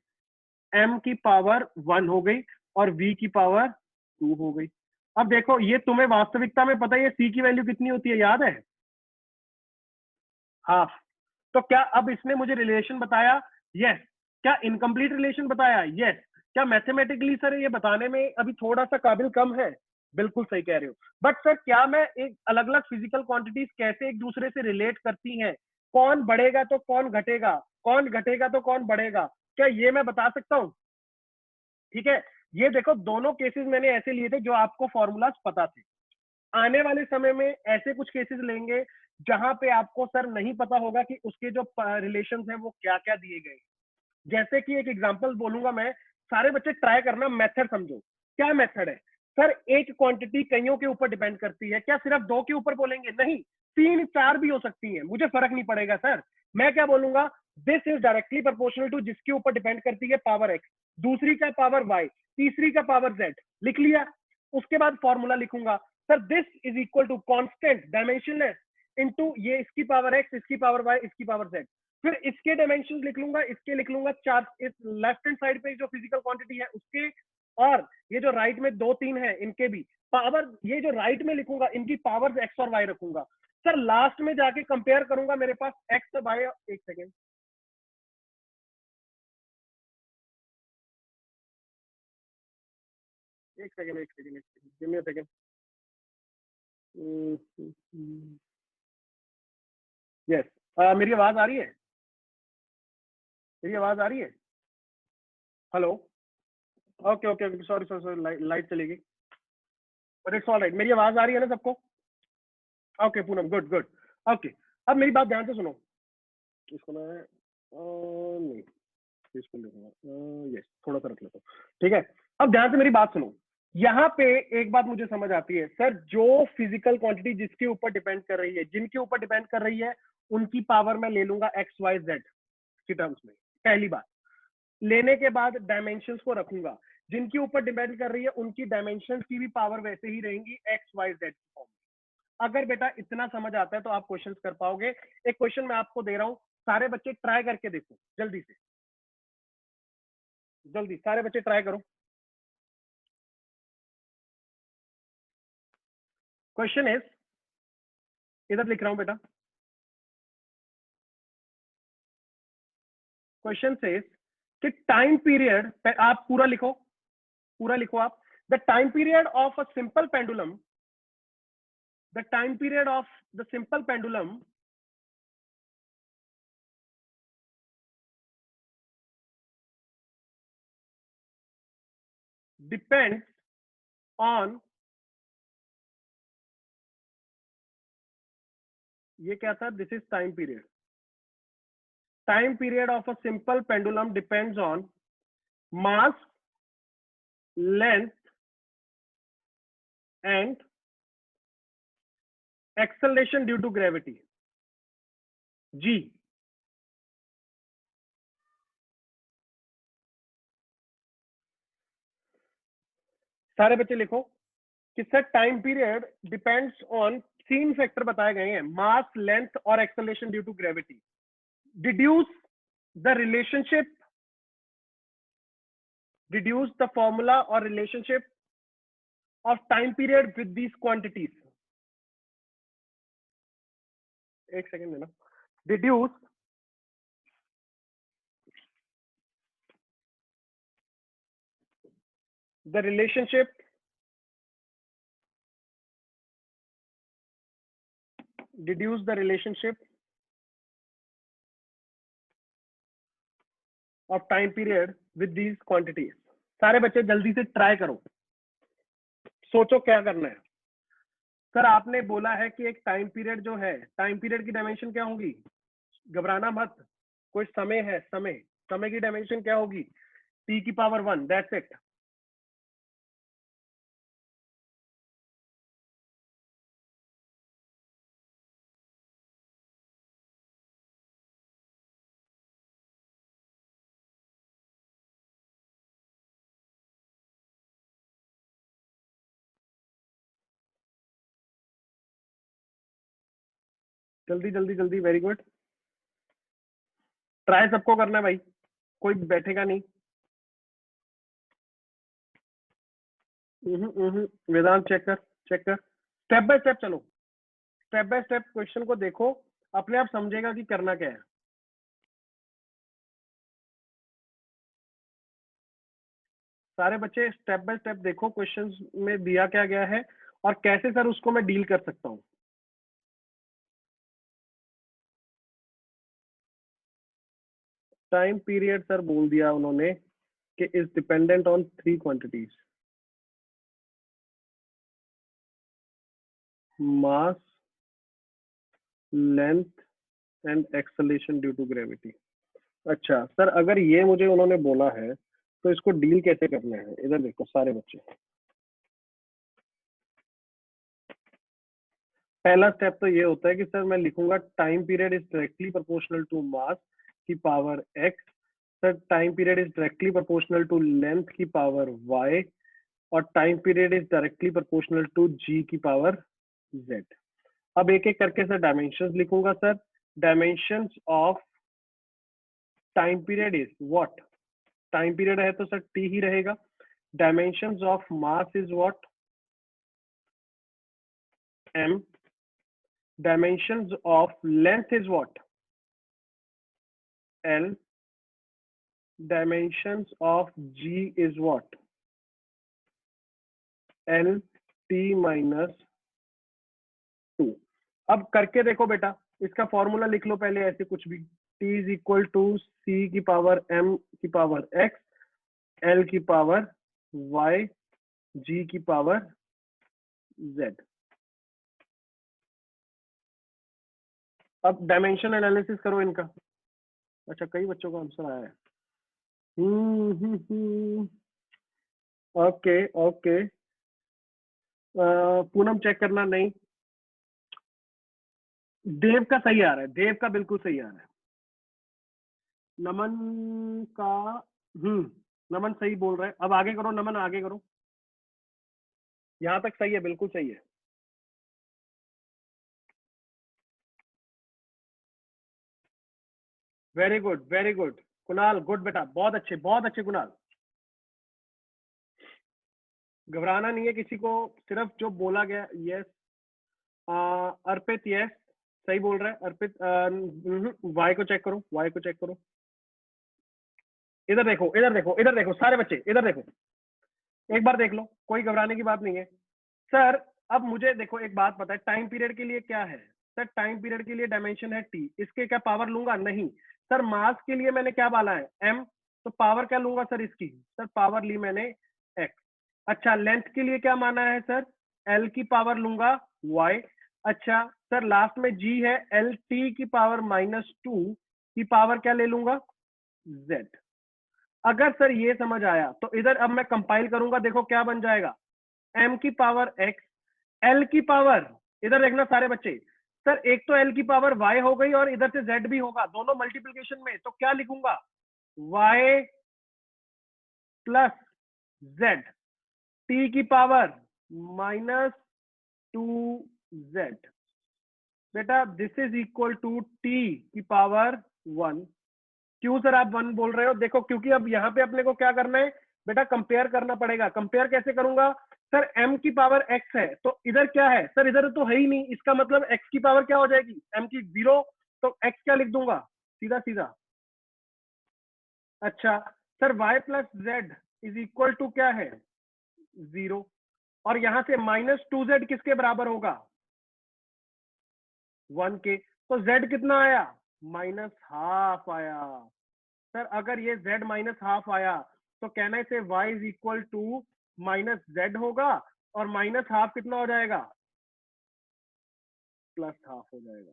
m की पावर 1 हो गई, और v की पावर 2 हो गई। अब देखो ये तुम्हें वास्तविकता में पता है c की वैल्यू कितनी होती है, याद है? हाफ। तो क्या अब इसने मुझे रिलेशन बताया? यस। क्या इनकम्प्लीट रिलेशन बताया? यस। क्या मैथमेटिकली सर ये बताने में अभी थोड़ा सा काबिल कम है? बिल्कुल सही कह रहे हो। बट सर क्या मैं एक अलग अलग फिजिकल क्वांटिटीज कैसे एक दूसरे से रिलेट करती हैं, कौन बढ़ेगा तो कौन घटेगा, कौन घटेगा तो कौन बढ़ेगा, क्या ये मैं बता सकता हूँ? ठीक है, ये देखो दोनों केसेस मैंने ऐसे लिए थे जो आपको फॉर्मूलाज पता थे। आने वाले समय में ऐसे कुछ केसेस लेंगे जहां पे आपको सर नहीं पता होगा कि उसके जो रिलेशंस हैं वो क्या क्या दिए गए। जैसे कि एक एग्जांपल बोलूंगा मैं, सारे बच्चे ट्राई करना, मेथड समझो। क्या मेथड है? सर एक क्वांटिटी कईयों के ऊपर डिपेंड करती है, क्या सिर्फ 2 के ऊपर बोलेंगे? नहीं, 3 4 भी हो सकती हैं, मुझे फर्क नहीं पड़ेगा सर। मैं क्या बोलूंगा, this is directly proportional to, जिसके ऊपर डिपेंड करती है पावर एक्स, दूसरी का पावर वाई, तीसरी का पावर जेड, लिख लिया। उसके बाद फॉर्मूला लिखूंगा sir, this is equal to constant dimensionless into ये इसकी पावर एक्स, इसकी पावर वाई, इसकी पावर जेड। फिर इसके डायमेंशन लिख लूंगा, इसके लिख लूंगा, चार इस लेफ्ट हैंड साइड पे जो फिजिकल क्वांटिटी है उसके, और ये जो राइट में 2 3 है इनके भी पावर, ये जो राइट में लिखूंगा इनकी पावर एक्स और वाई रखूंगा। सर लास्ट में जाके कंपेयर करूंगा, मेरे पास एक्स और वाई, एक second, give me a second. Yes, मेरी आवाज आ रही है? मेरी आवाज आ रही है? Hello? Okay okay, sorry sorry sorry, light चली गई, बट इट्स ऑल राइट। मेरी आवाज आ रही है ना सबको? Okay Poonam, good good. Okay, अब मेरी बात ध्यान से सुनो। इसको मैं नहीं, इसको लिखूंगा, यस, थोड़ा सा रख लेता हूँ, ठीक है। अब ध्यान से मेरी बात सुनो, यहाँ पे एक बात मुझे समझ आती है सर, जो फिजिकल क्वांटिटी जिसके ऊपर डिपेंड कर रही है, जिनके ऊपर डिपेंड कर रही है, उनकी पावर मैं ले लूंगा एक्स वाई जेड की टर्म्स में, पहली बात। लेने के बाद डायमेंशंस को रखूंगा, जिनके ऊपर डिपेंड कर रही है उनकी डायमेंशन की भी पावर वैसे ही रहेंगी एक्स वाई जेड फॉर्म में। अगर बेटा इतना समझ आता है तो आप क्वेश्चंस कर पाओगे। एक क्वेश्चन मैं आपको दे रहा हूं, सारे बच्चे ट्राई करके देखो, जल्दी से, जल्दी सारे बच्चे ट्राई करो। क्वेश्चन इज, इधर लिख रहा हूं बेटा, क्वेश्चन से कि टाइम पीरियड, आप पूरा लिखो, पूरा लिखो आप। The time period of a simple pendulum, the time period of the simple pendulum depends on, ये क्या था, this is time period. Time period of a simple pendulum depends on mass, length and acceleration due to gravity, G. सारे बच्चे लिखो कि sir time period depends on 3 factor बताए गए हैं, मास, लेंथ और acceleration due to gravity. Deduce the relationship, deduce the formula और relationship of time period with these quantities. एक सेकेंड देना। Deduce the relationship, deduce the relationship of time period with these quantities. सारे बच्चे जल्दी से try करो, सोचो क्या करना है। सर आपने बोला है कि एक टाइम पीरियड जो है, टाइम पीरियड की डायमेंशन क्या होगी? घबराना मत, कोई समय है, समय, समय की डायमेंशन क्या होगी? टी की पावर 1, दैट्स इट। जल्दी जल्दी जल्दी, वेरी गुड। ट्राई सबको करना है भाई, कोई बैठेगा नहीं। वेदांत चेक कर, चेक कर, स्टेप बाय स्टेप चलो, स्टेप बाय स्टेप क्वेश्चन को देखो, अपने आप समझेगा कि करना क्या है। सारे बच्चे स्टेप बाय स्टेप देखो, क्वेश्चन में दिया क्या गया है और कैसे सर उसको मैं डील कर सकता हूँ। टाइम पीरियड सर बोल दिया उन्होंने कि is dependent on 3 quantities, mass, length and acceleration due to gravity. अच्छा सर, अगर ये मुझे उन्होंने बोला है तो इसको डील कैसे करना है? इधर देखो सारे बच्चे, पहला स्टेप तो ये होता है कि सर मैं लिखूंगा time period is directly proportional to mass की power X, sir time period is directly proportional to length की पावर वाई, और time period is directly proportional to G की पावर जेड। अब एक एक करके सर डायमेंशंस लिखूंगा sir. Dimensions of time period is what, time period है तो सर टी ही रहेगा। Dimensions of mass is what, m। dimensions of length is what, l। dimensions of g is what, l t minus 2। अब करके देखो बेटा, इसका formula लिख लो पहले ऐसे कुछ भी, t is equal to c की पावर m की पावर x, l की पावर y, g की पावर z। अब डायमेंशन एनालिसिस करो इनका। अच्छा कई बच्चों का आंसर आया है। ओके ओके, पूनम चेक करना। नहीं, देव का सही आ रहा है, देव का बिल्कुल सही आ रहा है। नमन का नमन सही बोल रहा है। अब आगे करो नमन, आगे करो, यहां तक सही है, बिल्कुल सही है। Very good very good Kunal, good बेटा, बहुत अच्छे कुणाल। घबराना नहीं है किसी को, सिर्फ जो बोला गया। यस अर्पित, यस सही बोल रहा है अर्पित। वाई को चेक करो, वाई को चेक करो। इधर देखो इधर देखो इधर देखो, सारे बच्चे इधर देखो, एक बार देख लो, कोई घबराने की बात नहीं है। सर अब मुझे देखो एक बात पता है, टाइम पीरियड के लिए क्या है सर, टाइम पीरियड के लिए डायमेंशन है टी, इसके क्या पावर लूंगा? नहीं सर। मास के लिए मैंने क्या बाला है? एम, तो पावर क्या लूंगा सर इसकी? सर पावर ली मैंने एक्स। अच्छा लेंथ के लिए क्या माना है सर? एल की पावर लूंगा वाई। अच्छा सर लास्ट में जी है, एल टी की पावर -2 की पावर क्या ले लूंगा? जेड। अगर सर ये समझ आया तो इधर अब मैं कंपाइल करूंगा, देखो क्या बन जाएगा, m की पावर x, l की पावर, इधर देखना सारे बच्चे, सर एक तो l की पावर y हो गई और इधर से z भी होगा, दोनों मल्टीप्लीकेशन में, तो क्या लिखूंगा? y प्लस z, t की पावर -2z। बेटा this is equal to t की पावर 1। क्यों सर आप 1 बोल रहे हो? देखो क्योंकि अब यहाँ पे अपने को क्या करना है बेटा, कंपेयर करना पड़ेगा। कंपेयर कैसे करूंगा सर? m की पावर x है तो इधर क्या है सर? इधर तो है ही नहीं, इसका मतलब x की पावर क्या हो जाएगी? m की 0, तो x क्या लिख दूंगा सीधा सीधा। अच्छा sir y plus Z is equal to क्या है? 0। और यहां से -2z किसके बराबर होगा? 1 के। तो z कितना आया? -½ आया। सर अगर ये z -½ आया तो कहने से y is equal to -z होगा, और -½ कितना हो जाएगा? +½ हो जाएगा।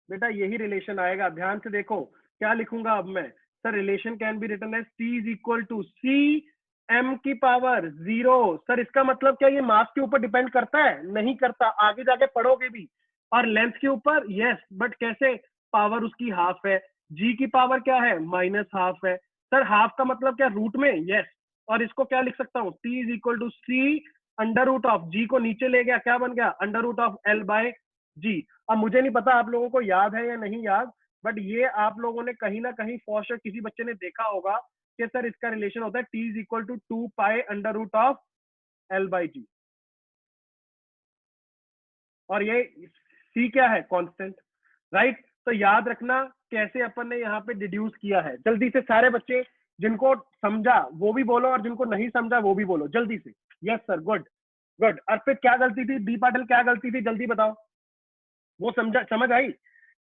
बेटा यही रिलेशन आएगा, ध्यान से देखो क्या लिखूंगा अब मैं। Sir relation can be written as t is equal to c m की पावर 0। सर इसका मतलब क्या ये मास के ऊपर डिपेंड करता है? नहीं करता, आगे जाके पढ़ोगे भी। और लेंथ के ऊपर यस, बट कैसे? पावर उसकी हाफ है, g की पावर क्या है? -½ है। सर हाफ का मतलब क्या? रूट में, यस। और इसको क्या लिख सकता हूँ? t is equal to c under root of g को नीचे ले गया, क्या बन गया? Under root of l by G. अब मुझे नहीं पता आप लोगों को याद है या नहीं याद, बट ये आप लोगों ने कहीं ना कहीं फॉर श्योर किसी बच्चे ने देखा होगा कि सर इसका रिलेशन होता है t is equal to 2 under root of l by G. और ये c क्या है? Constant, right. तो याद रखना कैसे अपन ने यहाँ पे डिड्यूस किया है। जल्दी से सारे बच्चे जिनको समझा वो भी बोलो, और जिनको नहीं समझा वो भी बोलो जल्दी से। Yes sir, good good. Arpit क्या गलती थी? डी पाटिल क्या गलती थी? जल्दी बताओ। वो समझा, समझ आई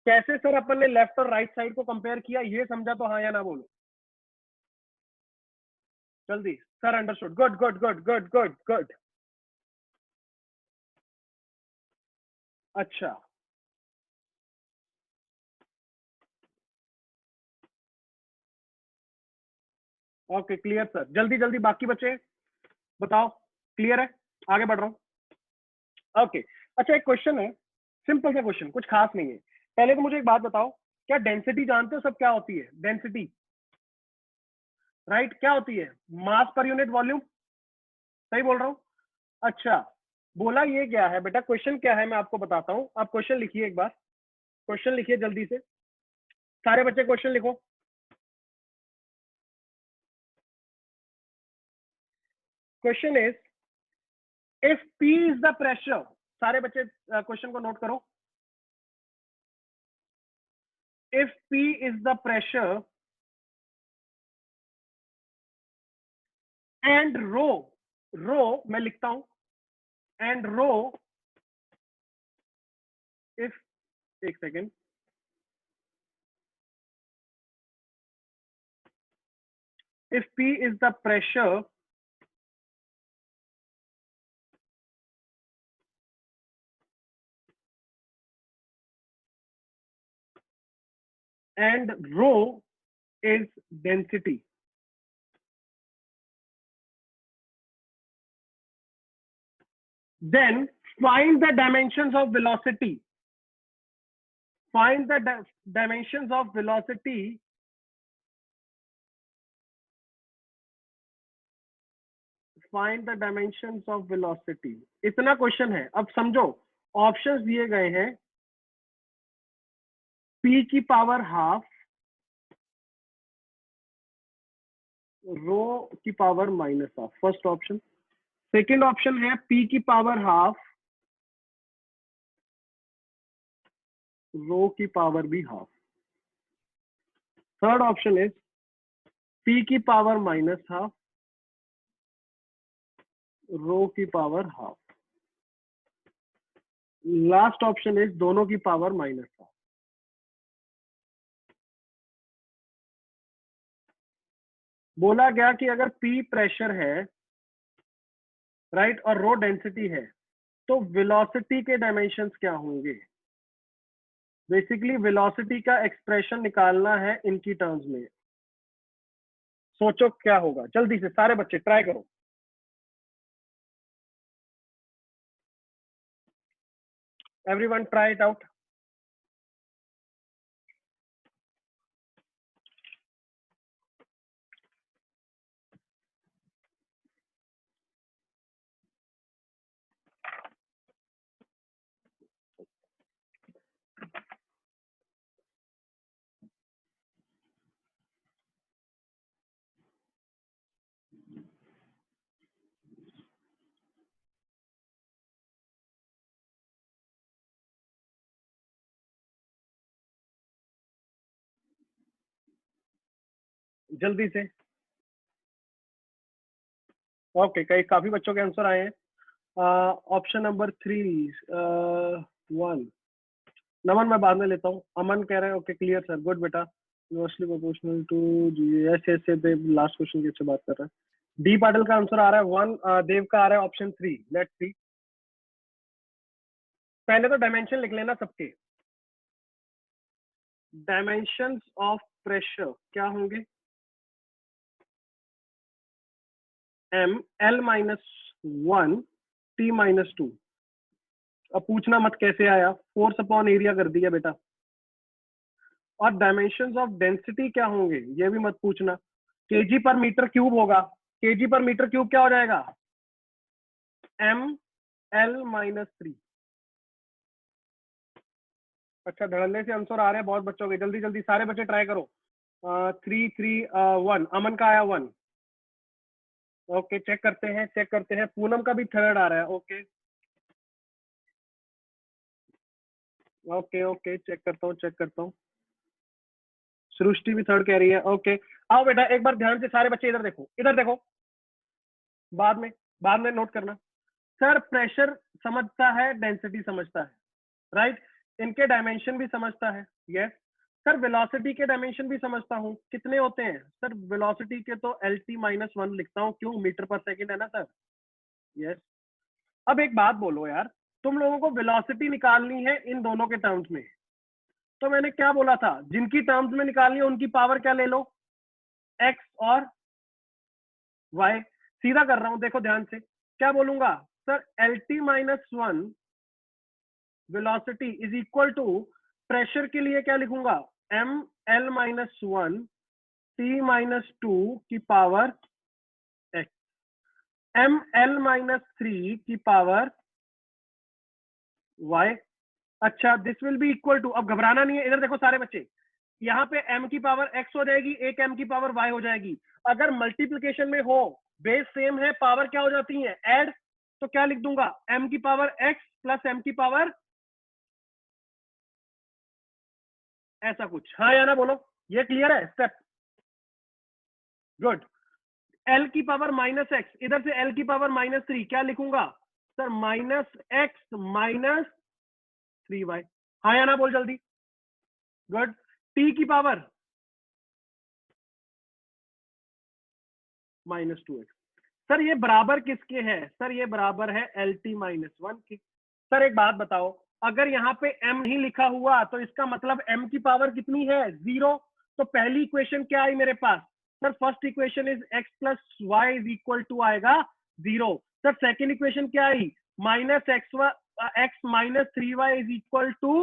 कैसे सर अपन ने लेफ्ट और राइट साइड को कंपेयर किया, ये समझा तो हाँ या ना बोलो जल्दी। Sir understood, good good good good good good. अच्छा ओके क्लियर सर, जल्दी जल्दी बाकी बच्चे बताओ। क्लियर है? आगे बढ़ रहा हूँ। ओके अच्छा एक क्वेश्चन है, सिंपल सा क्वेश्चन, कुछ खास नहीं है। पहले तो मुझे एक बात बताओ, क्या डेंसिटी जानते हो सब क्या होती है? डेंसिटी, राइट, क्या होती है? मास पर यूनिट वॉल्यूम, सही बोल रहा हूं? अच्छा, बोला ये क्या है बेटा, क्वेश्चन क्या है मैं आपको बताता हूं। आप क्वेश्चन लिखिए, एक बार क्वेश्चन लिखिए जल्दी से, सारे बच्चे क्वेश्चन लिखो। Question is, if P is the pressure, सारे बच्चे क्वेश्चन को नोट करो। If P is the pressure and rho, rho मैं लिखता हूं, एंड रो, इफ, एक second, if P is the pressure and rho is density, then find the dimensions of velocity. Find the dimensions of velocity find the dimensions of velocity. इतना question है। अब समझो, options दिए गए हैं, P की power half, रो की power minus half, first option. Second option है P की पावर हाफ, रो की पावर भी half. Third option is P की पावर माइनस हाफ, रो की power half. Last option is दोनों की पावर माइनस हाफ। बोला गया कि अगर P प्रेशर है, राइट, और रो डेंसिटी है, तो वेलोसिटी के डायमेंशंस क्या होंगे? बेसिकली वेलोसिटी का एक्सप्रेशन निकालना है इनकी टर्म्स में। सोचो क्या होगा, जल्दी से सारे बच्चे ट्राई करो। Everyone try it out. जल्दी से। ओके, कई काफी बच्चों के आंसर आए हैं। Option number 3, 1। नमन मैं बाद में लेता हूँ। अमन कह रहे हैं ओके क्लियर सर, गुड बेटा। इनवर्सली प्रोपोर्शनल टू जी, ऐसे ऐसे देव लास्ट क्वेश्चन की अच्छे बात कर रहा है। डी पाटिल का आंसर आ रहा है 1, देव का आ रहा है ऑप्शन 3। Let's see. पहले तो डायमेंशन लिख लेना सबके। डायमेंशंस ऑफ प्रेशर क्या होंगे? M, L-1, T-2। अब पूछना मत कैसे आया, फोर्स अपॉन एरिया कर दिया बेटा। और डायमेंशंस ऑफ डेंसिटी क्या होंगे ये भी मत पूछना, केजी पर मीटर क्यूब होगा। केजी पर मीटर क्यूब क्या हो जाएगा? M-L-3। अच्छा, धड़ल्ले से आंसर आ रहे हैं बहुत बच्चों के, जल्दी जल्दी सारे बच्चे ट्राई करो। 3, 3, 1। अमन का आया 1। ओके, चेक करते हैं, चेक करते हैं। पूनम का भी थर्ड आ रहा है। ओके ओके ओके, चेक करता हूँ, चेक करता हूँ। सृष्टि भी थर्ड कह रही है। ओके, आओ बेटा एक बार ध्यान से सारे बच्चे इधर देखो, इधर देखो। बाद में, बाद में नोट करना। सर प्रेशर समझता है, डेंसिटी समझता है, राइट, इनके डायमेंशन भी समझता है। यस सर, वेलोसिटी के डायमेंशन भी समझता हूँ, कितने होते हैं सर? वेलोसिटी के तो LT-1 लिखता हूँ, क्यों? मीटर पर सेकंड है ना सर। यस। अब एक बात बोलो यार, तुम लोगों को वेलोसिटी निकालनी है इन दोनों के टर्म्स में, तो मैंने क्या बोला था, जिनकी टर्म्स में निकालनी है उनकी पावर क्या ले लो? एक्स और वाई। सीधा कर रहा हूं, देखो ध्यान से। क्या बोलूंगा sir? LT-1 velocity is equal to, pressure के लिए क्या लिखूंगा, M L minus one T minus two की power X, M L minus three की पावर वाई। अच्छा, this will be equal to, अब घबराना नहीं है, इधर देखो सारे बच्चे, यहाँ पे m की पावर x हो जाएगी, एक m की पावर y हो जाएगी। अगर मल्टीप्लिकेशन में हो, बेस सेम है, पावर क्या हो जाती है, ऐड, तो क्या लिख दूंगा, m की पावर x प्लस m की पावर, ऐसा कुछ, हाँ या ना बोलो, ये क्लियर है स्टेप, गुड। l की पावर माइनस एक्स, इधर से l की पावर माइनस थ्री, क्या लिखूंगा sir, minus X minus three Y, हाँ या ना बोल जल्दी, गुड। t की power minus two X, sir ये बराबर किसके है, सर ये बराबर है एल टी माइनस वन के। सर एक बात बताओ, अगर यहाँ पे m नहीं लिखा हुआ तो इसका मतलब m की पावर कितनी है, जीरो। तो पहली इक्वेशन क्या आई मेरे पास, sir first equation is x plus Y is equal to आएगा जीरो। सर सेकेंड इक्वेशन क्या आई, minus X minus three Y is equal to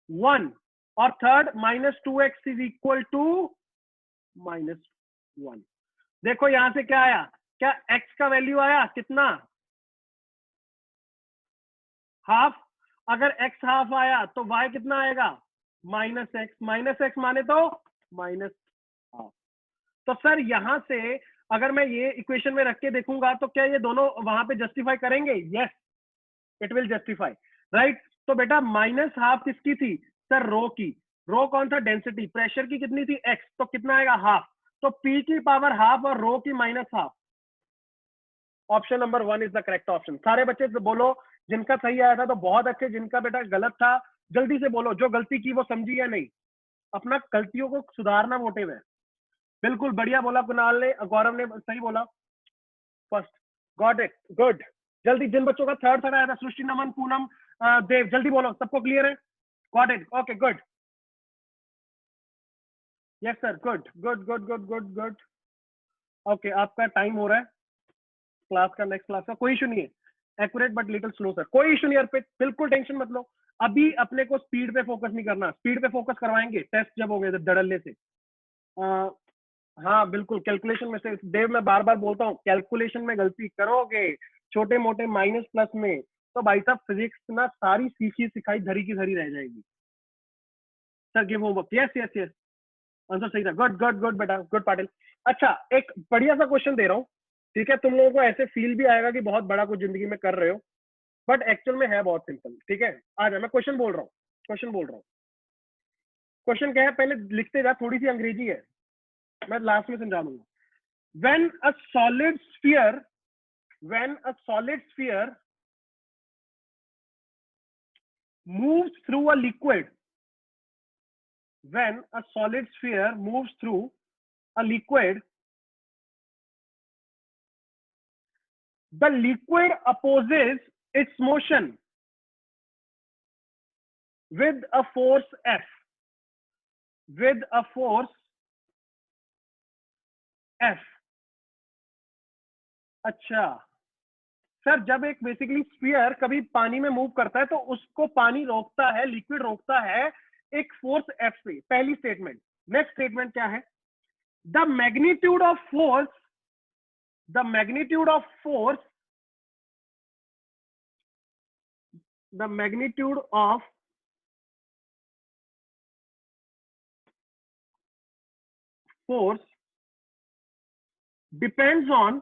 one, और third minus two X is equal to minus one. देखो यहां से क्या आया, क्या x का वैल्यू आया कितना, हाफ, अगर x हाफ आया तो y कितना आएगा, माइनस एक्स माने तो माइनस हाफ। तो सर यहां से अगर मैं ये इक्वेशन में रख के देखूंगा तो क्या ये दोनों वहां पे जस्टिफाई करेंगे, yes it will justify, right. तो बेटा माइनस हाफ किसकी थी, सर रो की, रो कौन था, डेंसिटी, प्रेशर की कितनी थी x, तो कितना आएगा हाफ, तो p की पावर हाफ और रो की minus half, option number one is the correct option. सारे बच्चे तो बोलो, जिनका सही आया था तो बहुत अच्छे, जिनका बेटा गलत था जल्दी से बोलो, जो गलती की वो समझी या नहीं, अपना गलतियों को सुधारना मोटिव है। बिल्कुल बढ़िया बोला कुणाल ने, गौरव ने सही बोला, फर्स्ट, गॉट इट, गुड। जल्दी, जिन बच्चों का थर्ड थर्ड आया था, सृष्टि, नमन, पूनम, देव, जल्दी बोलो, सबको क्लियर है, got it, okay good, yes sir, good good good good good good, okay आपका टाइम हो रहा है क्लास का, नेक्स्ट क्लास का, कोई इशू नहीं है, accurate but little slow sir, कोई इशू नहीं है, बिल्कुल टेंशन मत लो। अभी अपने को स्पीड पे फोकस नहीं करना, स्पीड पे फोकस करवाएंगे टेस्ट जब हो गए डरले से। हाँ बिल्कुल, कैलकुलेशन में से देव, मैं बार बार बोलता हूँ, कैलकुलेशन में गलती करोगे छोटे मोटे माइनस प्लस में, तो भाई साहब फिजिक्स ना सारी सीखी सिखाई धरी की धरी रह जाएगी। Sir give homework, yes yes yes, answer सही था, गुड गुड गुड बेटा, गुड पाटिल। अच्छा एक बढ़िया सा क्वेश्चन दे रहा हूँ, ठीक है, तुम लोगों को ऐसे फील भी आएगा कि बहुत बड़ा कुछ जिंदगी में कर रहे हो, बट एक्चुअल में है बहुत सिंपल, ठीक है। आ जाए, मैं क्वेश्चन बोल रहा हूँ, क्वेश्चन बोल रहा हूँ, क्वेश्चन क्या है पहले लिखते जा, थोड़ी सी अंग्रेजी है, मैं लास्ट में समझा दूंगा। when a solid sphere when a solid sphere moves through a liquid, when a solid sphere moves through a liquid, the liquid opposes its motion with a force F, with a force F। अच्छा sir, जब एक basically sphere कभी पानी में move करता है तो उसको पानी रोकता है, लिक्विड रोकता है एक फोर्स एफ से, पहली स्टेटमेंट। नेक्स्ट स्टेटमेंट क्या है, the magnitude of force, the magnitude of force, the magnitude of force depends on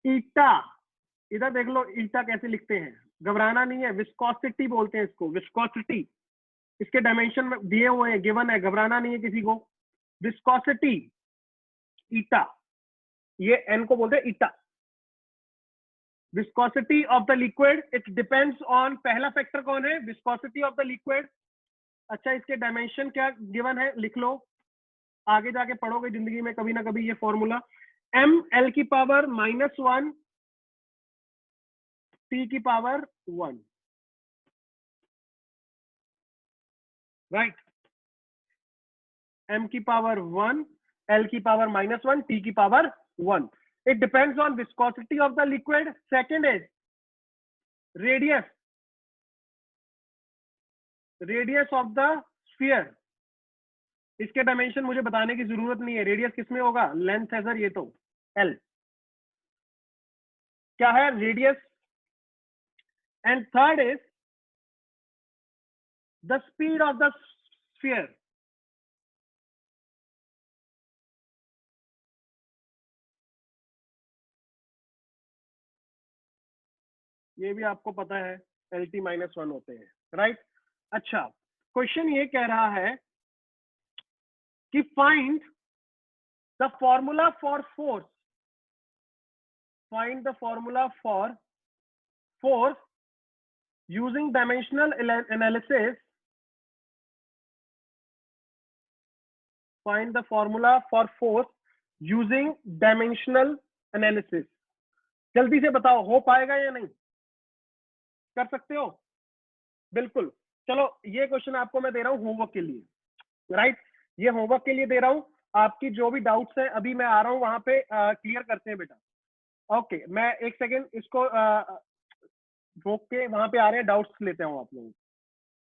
eta. इधर देख लो ईटा कैसे लिखते हैं, घबराना नहीं है, विस्कोसिटी बोलते हैं इसको, विस्कोसिटी, इसके डायमेंशन में दिए हुए हैं, गिवन है, घबराना नहीं है किसी को, विस्कोसिटी ईटा, ये एन को बोलते हैं eta. Viscosity of the liquid it depends on, पहला फैक्टर कौन है, विस्कोसिटी ऑफ द लिक्विड। अच्छा इसके डायमेंशन क्या गिवन है, लिख लो, आगे जाके पढ़ोगे जिंदगी में कभी ना कभी ये फॉर्मूला, एम एल की पावर माइनस वन टी की पावर वन, राइट, एम की पावर वन L की पावर -1, T की power 1. It depends on viscosity of the liquid. Second is radius of the sphere. इसके डायमेंशन मुझे बताने की जरूरत नहीं है. रेडियस किसमें होगा? लेंथ है सर ये तो, L. क्या है? Radius. And third is the speed of the sphere. ये भी आपको पता है, LT-1 होते हैं, राइट? अच्छा, क्वेश्चन ये कह रहा है कि find the formula for force. Find the formula for force using dimensional analysis. Find the formula for force using dimensional analysis. जल्दी से बताओ, हो पाएगा या नहीं? कर सकते हो? बिल्कुल. चलो, ये क्वेश्चन आपको मैं दे रहा हूं होमवर्क के लिए, राइट? ये होमवर्क के लिए दे रहा हूं. आपकी जो भी डाउट्स हैं अभी मैं आ रहा हूं वहां पे, क्लियर करते हैं बेटा. ओके, मैं एक सेकेंड इसको रोक के वहां पे आ रहे हैं, डाउट्स लेते हूँ आप लोगों.